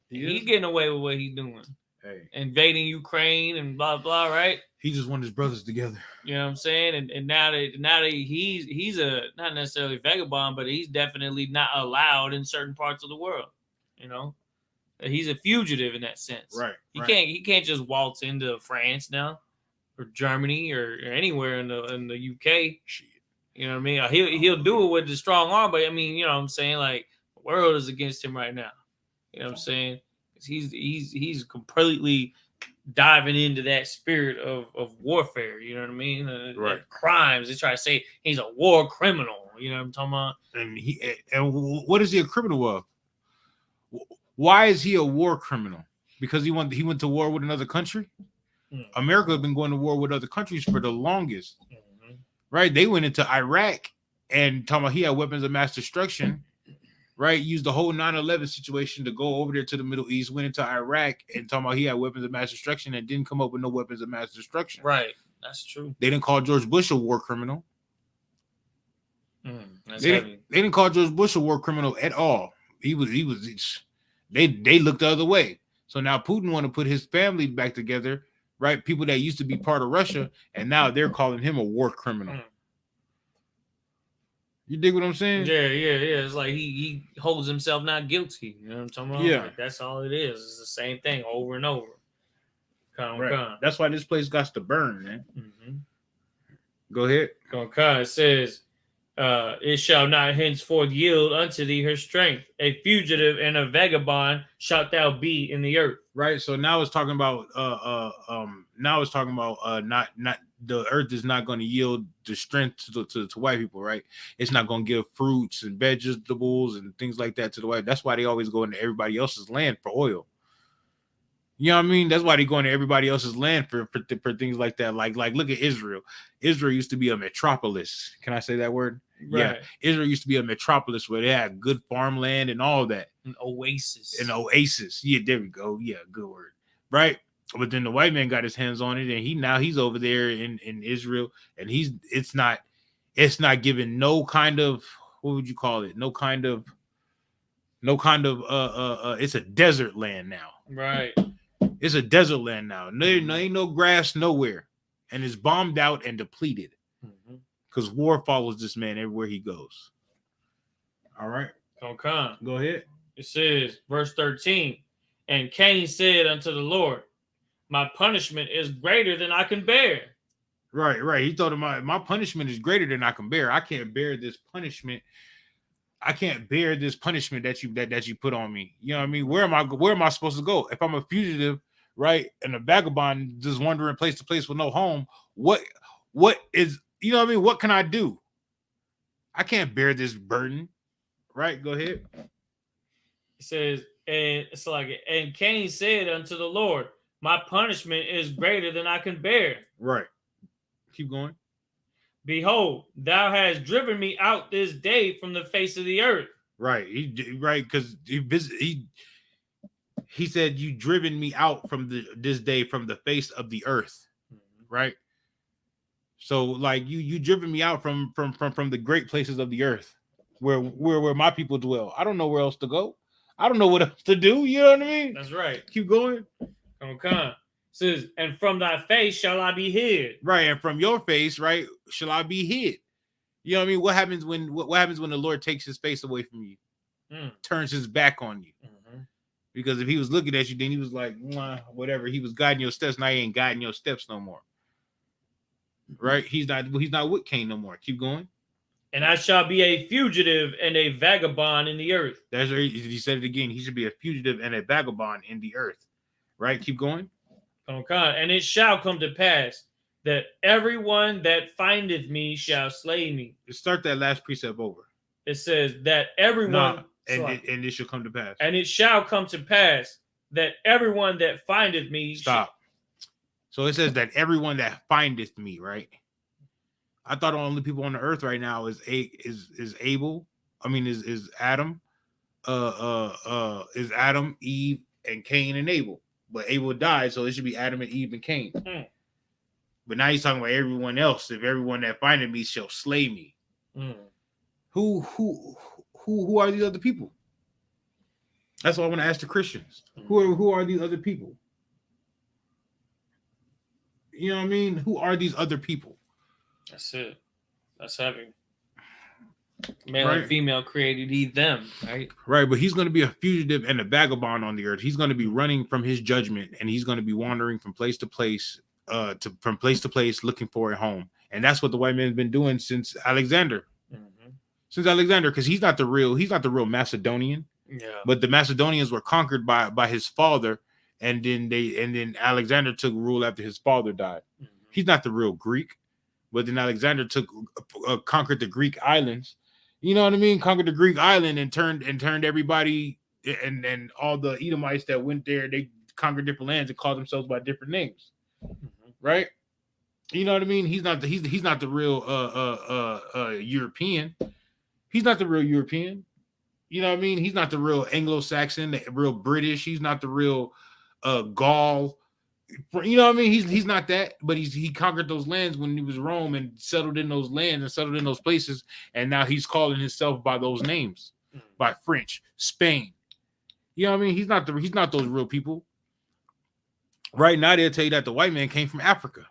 He's getting away with what he's doing. Hey, invading Ukraine and blah blah. Right? He just wanted his brothers together. You know what I'm saying? And now that he's a not necessarily vagabond, but he's definitely not allowed in certain parts of the world. You know, he's a fugitive in that sense. Right. He can't just waltz into France now, or Germany, or anywhere in the UK. Shit. You know what I mean? He'll do it with the strong arm, but I mean, you know what I'm saying? Like, the world is against him right now. You know what I'm saying? He's completely diving into that spirit of warfare. You know what I mean? Right. Crimes. They try to say he's a war criminal. You know what I'm talking about? And what is he a criminal of? Why is he a war criminal? Because he went to war with another country? America has been going to war with other countries for the longest. Right? They went into Iraq and talking about he had weapons of mass destruction. Right? Used the whole 9/11 situation to go over there to the Middle East, went into Iraq and talking about he had weapons of mass destruction and didn't come up with no weapons of mass destruction. Right. That's true. They didn't call George Bush a war criminal. They didn't call George Bush a war criminal at all. They looked the other way. So now Putin want to put his family back together, right? People that used to be part of Russia, and now they're calling him a war criminal. You dig what I'm saying? Yeah. It's like he holds himself not guilty. You know what I'm talking about? Yeah. Like, that's all it is. It's the same thing over and over. Right. That's why this place got to burn, man. Go ahead. It says, it shall not henceforth yield unto thee her strength. A fugitive and a vagabond shalt thou be in the earth. Right. So now it's talking about not the earth is not going to yield the strength to white people, right? It's not going to give fruits and vegetables and things like that to the white. That's why they always go into everybody else's land for oil. You know what I mean? That's why they go into everybody else's land for things like that. Like look at Israel. Israel used to be a metropolis. Can I say that word? Right. Yeah. Israel used to be a metropolis where they had good farmland and all that. An oasis. Yeah, there we go. Yeah, good word. Right. But then the white man got his hands on it, and he's over there in Israel, and it's not giving no kind of, what would you call it? No kind of it's a desert land now. Right. It's a desert land now. Ain't no grass nowhere, and it's bombed out and depleted because war follows this man everywhere he goes. All right. Okay. Go ahead. It says, verse 13, and Cain said unto the Lord, my punishment is greater than I can bear. Right. He told him, my punishment is greater than I can bear. I can't bear this punishment. I can't bear this punishment that you put on me. You know what I mean? Where am I supposed to go? If I'm a fugitive, right, and a vagabond just wandering place to place with no home, what is, you know what I mean? What can I do? I can't bear this burden. Right? Go ahead. It says, and Cain said unto the Lord, my punishment is greater than I can bear. Right. Keep going. Behold, thou hast driven me out this day from the face of the earth. Right. Because he said, you driven me out from this day from the face of the earth. Right. So like you driven me out from the great places of the earth where my people dwell. I don't know where else to go. I don't know what else to do. You know what I mean? That's right. Keep going. Okay. Says, and from thy face shall I be hid. Right, and from your face, right, shall I be hid. You know what I mean? What happens when the Lord takes his face away from you? Turns his back on you. Because if he was looking at you, then he was like, whatever. He was guiding your steps. Now he ain't guiding your steps no more. Right? He's not with Cain no more. Keep going. And I shall be a fugitive and a vagabond in the earth. That's right. He said it again. He should be a fugitive and a vagabond in the earth. Right? Keep going. Okay. And it shall come to pass that everyone that findeth me shall slay me. Start that last precept over. It says that everyone... And it shall come to pass. And it shall come to pass that everyone that findeth me... Stop. So it says that everyone that findeth me, right? I thought the only people on the earth right now is Abel. I mean, is Adam. Is Adam, Eve, and Cain and Abel. But Abel died, so it should be Adam and Eve and Cain. But now he's talking about everyone else. If everyone that findeth me shall slay me. Who are these other people? That's what I want to ask the Christians. Who are these other people? You know what I mean? Who are these other people? That's it. That's heavy. Male and female created he them, right? Right, but he's going to be a fugitive and a vagabond on the earth. He's going to be running from his judgment, and he's going to be wandering from place to place, looking for a home. And that's what the white man's been doing since Alexander. Because he's not the real Macedonian. Yeah. But the Macedonians were conquered by his father, and then Alexander took rule after his father died. He's not the real Greek, but then Alexander conquered the Greek islands. You know what I mean? Conquered the Greek island and turned everybody and all the Edomites that went there. They conquered different lands and called themselves by different names, right? You know what I mean? He's not the real European. He's not the real European. You know what I mean? He's not the real Anglo-Saxon, the real British. He's not the real Gaul. You know what I mean? He's not that, but he conquered those lands when he was Rome and settled in those lands and settled in those places. And now he's calling himself by those names, by French, Spain. You know what I mean? He's not those real people. Right now, they'll tell you that the white man came from Africa.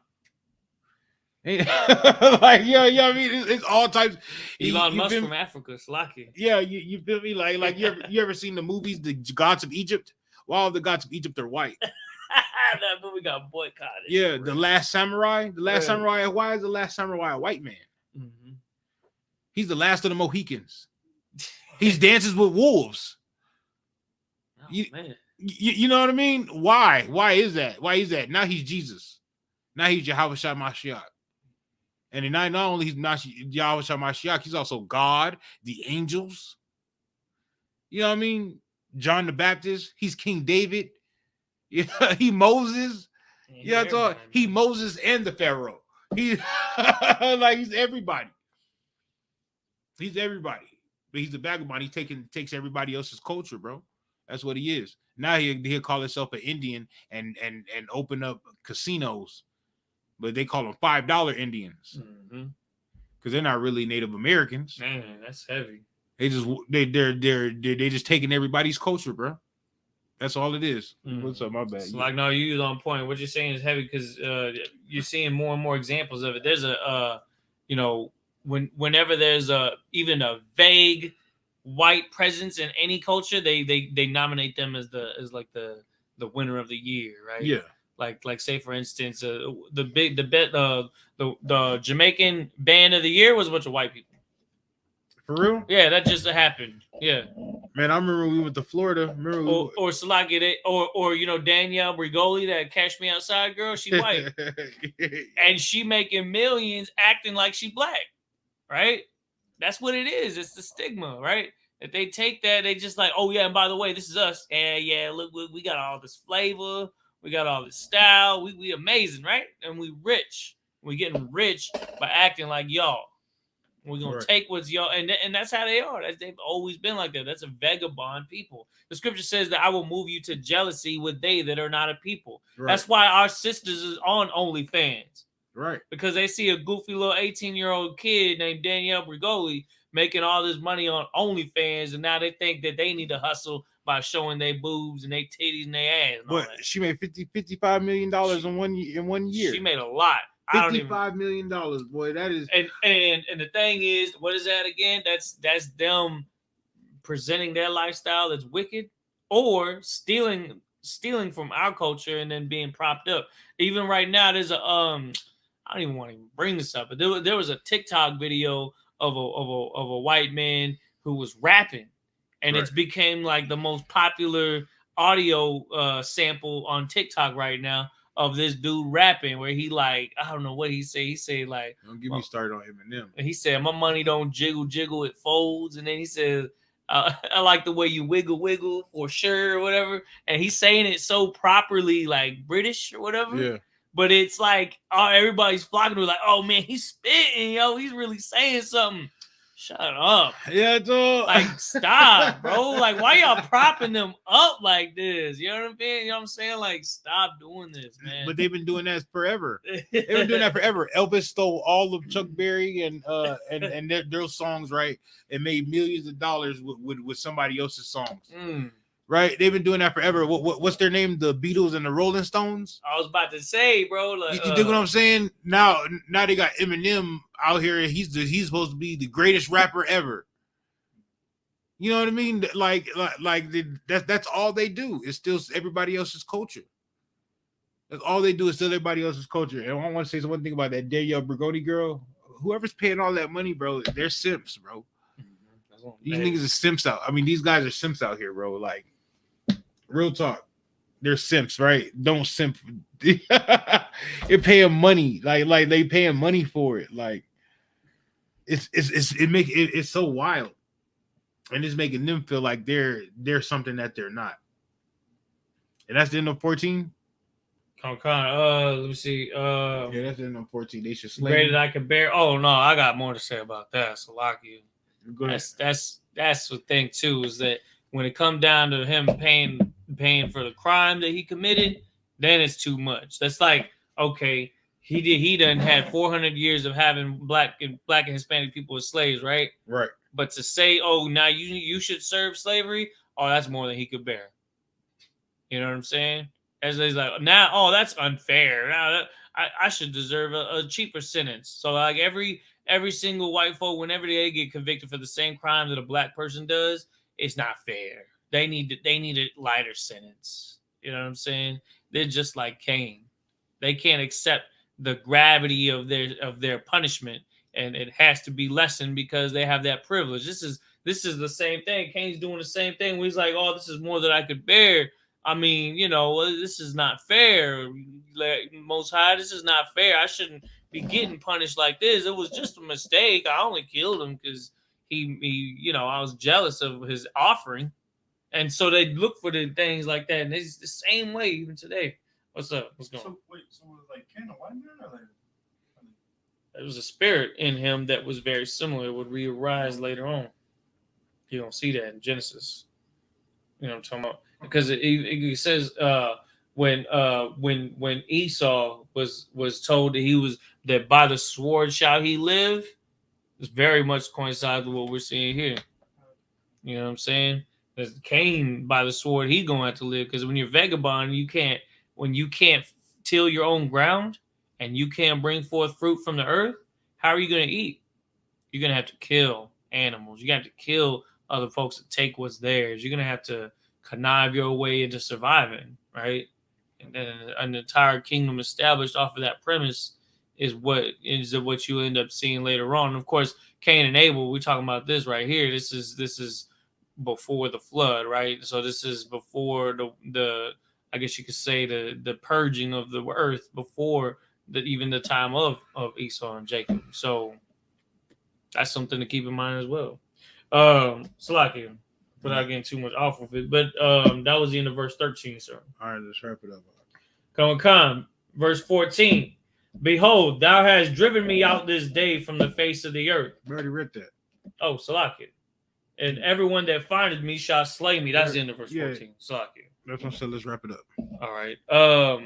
Like, yeah, I mean, it's all types. Elon Musk from Africa, it's lucky. Yeah, you feel me? Like you ever seen the movies, The Gods of Egypt? Well, all the gods of Egypt are white. That movie got boycotted. Yeah, The Last Samurai. Samurai. Why is The Last Samurai a white man? He's the last of the Mohicans. He dances with wolves. Oh, man. You know what I mean? Why? Why is that? Now he's Jesus. Now he's Yahweh Shah Mashiach. And not only he's not Yahweh Shah Mashiach, he's also God, the angels. You know what I mean? John the Baptist. He's King David. Yeah, he Moses. Yeah, he Moses and the Pharaoh. He's everybody. He's everybody. But he's a vagabond. He takes everybody else's culture, bro. That's what he is. Now he'll call himself an Indian and open up casinos, but they call them $5 Indians because they're not really Native Americans. Man, that's heavy. They're just taking everybody's culture, bro. That's all it is. What's up? My bad. So like, no, you was on point. What you're saying is heavy because you're seeing more and more examples of it. There's whenever there's even a vague white presence in any culture, they nominate them as the winner of the year, right? Yeah. Like say for instance, the Jamaican band of the year was a bunch of white people. For real? Yeah, that just happened. Yeah. Man, I remember we went to Florida. Or Salaki, or Danielle Brigoli, that Cash Me Outside girl, she white. And she making millions acting like she black. Right? That's what it is. It's the stigma, right? If they take that, they just like, oh yeah, and by the way, this is us. Yeah, look, we got all this flavor, we got all this style, we amazing, right? And we rich. We getting rich by acting like y'all. We're gonna take what's y'all, and that's how they are. They've always been like that. That's a vagabond people. The scripture says that I will move you to jealousy with they that are not a people. Right. That's why our sisters is on OnlyFans. Right. Because they see a goofy little 18-year-old kid named Danielle Brigoli making all this money on OnlyFans, and now they think that they need to hustle by showing their boobs and their titties and their ass. But she made $55 million in 1 year. She made a lot. $55 million, boy. That is and the thing is, what is that again? That's them presenting their lifestyle as wicked or stealing from our culture and then being propped up. Even right now, there's a I don't even want to bring this up, but there was a TikTok video of a white man who was rapping, and it's became like the most popular audio sample on TikTok right now of this dude rapping, where he like, I don't know what he say. He say like, don't get me started on Eminem. He said, my money don't jiggle, it folds. And then he said, I like the way you wiggle for sure or whatever. And he's saying it so properly, like British or whatever. Yeah. But it's like, everybody's flocking to like, oh man, he's spitting, yo. He's really saying something. Shut up. Yeah, dude. Like, stop, bro. Like, why y'all propping them up like this? You know what I'm saying? You know what I'm saying? Like, stop doing this, man. But they've been doing that forever. They've been doing that forever. Elvis stole all of Chuck Berry and their songs, right? And made millions of dollars with somebody else's songs. Right? They've been doing that forever. What's their name? The Beatles and the Rolling Stones? I was about to say, bro. Like, you dig what I'm saying? Now they got Eminem out here. He's supposed to be the greatest rapper ever. You know what I mean? That's all they do. It's still everybody else's culture. That's all they do is still everybody else's culture. And I want to say one thing about that Danielle Bergoni girl. Whoever's paying all that money, bro, they're simps, bro. These niggas are simps out. I mean, these guys are simps out here, bro. Like, real talk. They're simps, right? Don't simp. You're paying money. Like they paying money for it. Like, it's so wild. And it's making them feel like they're something that they're not. And that's the end of 14. Let me see. Yeah, that's the end of 14. They should slay. Greater I can bear. Oh no, I got more to say about that. So that's the thing too, is that when it comes down to him paying for the crime that he committed, then it's too much. That's like, okay, he done had 400 years of having black and Hispanic people as slaves, right? Right. But to say, oh, now you should serve slavery, oh, that's more than he could bear. You know what I'm saying? As he's like, now, oh, that's unfair. Now I should deserve a cheaper sentence. So like every single white folk, whenever they get convicted for the same crime that a black person does, it's not fair. They need a lighter sentence. You know what I'm saying? They're just like Cain. They can't accept the gravity of their punishment, and it has to be lessened because they have that privilege. This is the same thing. Cain's doing the same thing. Where he's like, oh, this is more than I could bear. I mean, this is not fair. Like, Most High, this is not fair. I shouldn't be getting punished like this. It was just a mistake. I only killed him because he I was jealous of his offering. And so they look for the things like that. And it's the same way even today. What's up? What's going on? So was like Cain a white man or like? There was a spirit in him that was very similar. It would re-arise later on. You don't see that in Genesis. You know what I'm talking about? Because it says when Esau was told that by the sword shall he live, it's very much coincides with what we're seeing here. You know what I'm saying? Because Cain, by the sword, he gonna have to live. Because when you're vagabond, when you can't till your own ground and you can't bring forth fruit from the earth, how are you gonna eat? You're gonna have to kill animals. You're gonna have to kill other folks to take what's theirs. You're gonna have to connive your way into surviving, right? And then an entire kingdom established off of that premise is what you end up seeing later on. And of course, Cain and Abel, we're talking about this right here. This is before the flood, right? So this is before the I guess you could say the purging of the earth, before even the time of Esau and Jacob. So that's something to keep in mind as well. Salakia, without getting too much off of it, but that was the end of verse 13, sir. All right, let's wrap it up. Come, verse 14. Behold, thou hast driven me out this day from the face of the earth. We already read that. Oh, Salakia. And everyone that findeth me shall slay me. That's the end of verse 14. Salakia. That's what I said. Let's wrap it up. All right. All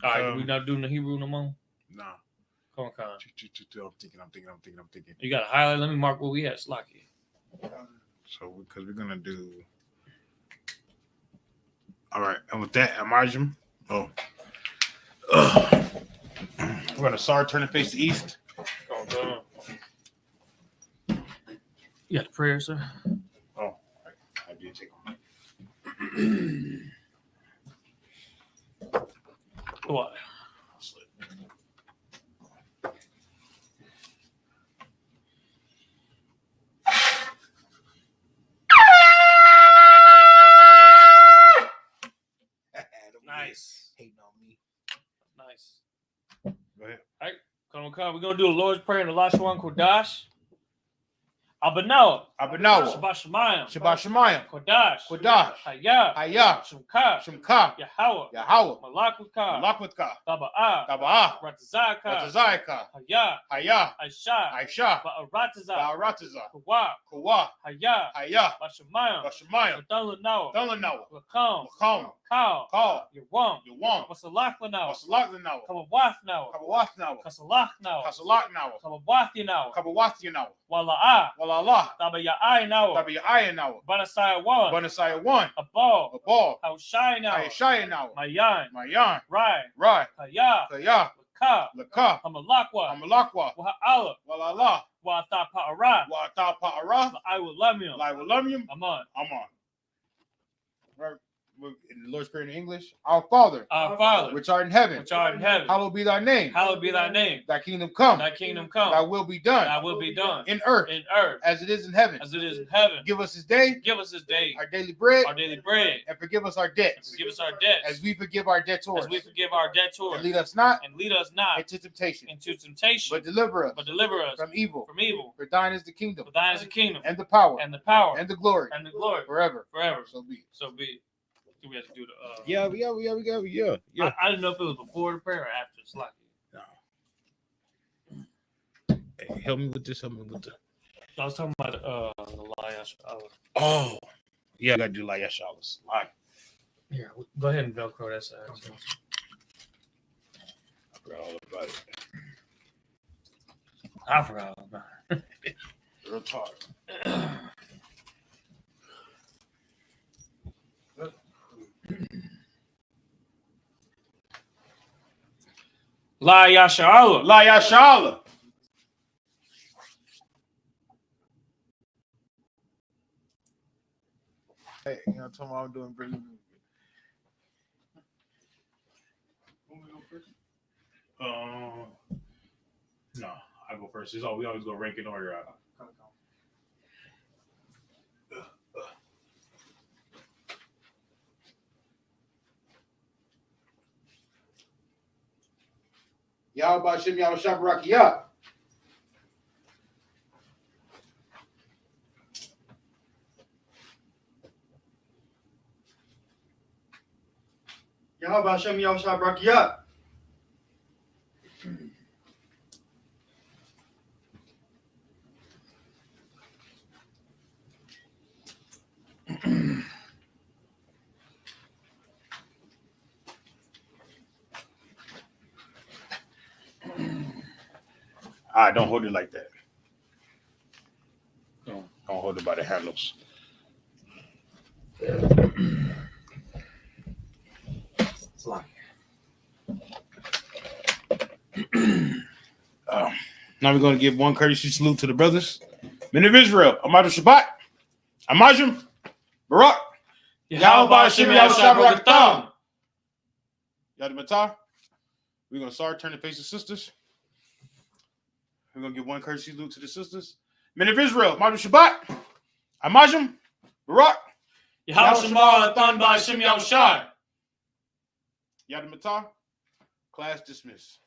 right. We not doing the Hebrew no more? No. Come on. I'm thinking. You got to highlight. Let me mark what we had. Salakia. So, because we're going to do. All right. And with that, Amajim. Oh. We're going to start turning face to east. Go. You got the prayer, sir? Oh, I did take them. What? Nice. Hating on me. Nice. Go ahead. All right. Come. We're going to do the Lord's Prayer in the Lashwan Kodash. Abanawa. Abanawa. Shabbat Shemayim. Shabbat Shemayim. Kodash. Kodash. Hayah. Hayah. Shemka. Shemka. Yahweh. Yahweh. Malakwika. Malakwika. Taba'ah. Taba'ah. Ratazaka. Ratazaka. Hayah. Hayah. Aisha. Aisha. Ba'arataza. Ba'arataza. Kawa. Kawa. Hayah. Hayah. Bashamayim. Bashamayim. Thalanawa. Thalanawa. Lakam. Lakam. Kal. Kal. Yawam. Yawam. Wasalakhlanawa. Wasalakhlanawa. Kabawathnawa. Kabawathnawa. Kasalachnawa. Kasalachnawa. Kabawathinawa. Kabawathinawa. Wala'ah. Walallah. Tabaya'aynawa. Tabaya'aynawa. Banasaya 1. Banasaya 1. Abal. Abal. Haushaynawa. Hayashaynawa. Mayan. Mayan. Rai. Rai. Kaya. Kaya. Laka. Laka. Hamalakwa. Hamalakwa. Waha'ala. Walallah. Wa'atha pa'ara. Wa'ata pa'ara. I will love you. I will love you. Aman. Aman. Right. In the Lord's Prayer in English, our Father, which art in heaven, hallowed be thy name. Hallowed be thy name. Thy kingdom come. Thy kingdom come. Thy will be done. Thy will be done. In earth. As it is in heaven. As it is in heaven. Give us this day. Give us this day. Our daily bread. Our daily bread. And forgive us our debts. Forgive us our debts. As we forgive our debtors. As we forgive our debtors. And lead us not. And lead us not. Into temptation. Into temptation. But deliver us. But deliver us. From evil. From evil. For thine is the kingdom. For thine is the kingdom. And the power. And the power. And the glory. And the glory. Forever. Forever. So be it. So be it. Do we have to do the Yeah. I didn't know if it was before the prayer or after. It's like Hey, help me with this. I was talking about the Layash. Oh, yeah, I gotta do Layash. Here, go ahead and Velcro that side. Okay. I forgot all about it. I forgot all about it. Real talk. La Yashala. La Yashala. Hey, you know, tell me I'm doing pretty good. No, I go first. We always go rank in order. Yahweh Shem Yahweh Shabarakia. Yahweh Hashem Yahweh Shabarakia. All right, don't hold it like that. Don't hold it by the handles. It's like Now we're going to give one courtesy salute to the brothers. Men of Israel, Amadu Shabbat, Amajim, Barak, Yahweh Shem Yahweh Shabbat, Yadimata. We're going to start turning face to sisters. We're going to give one courtesy salute to the sisters. Men of Israel, Amadu Shabbat, Amajim, Barak, Yahweh Shemar Athan by Shem Yahushai. Yadimata. Class dismissed.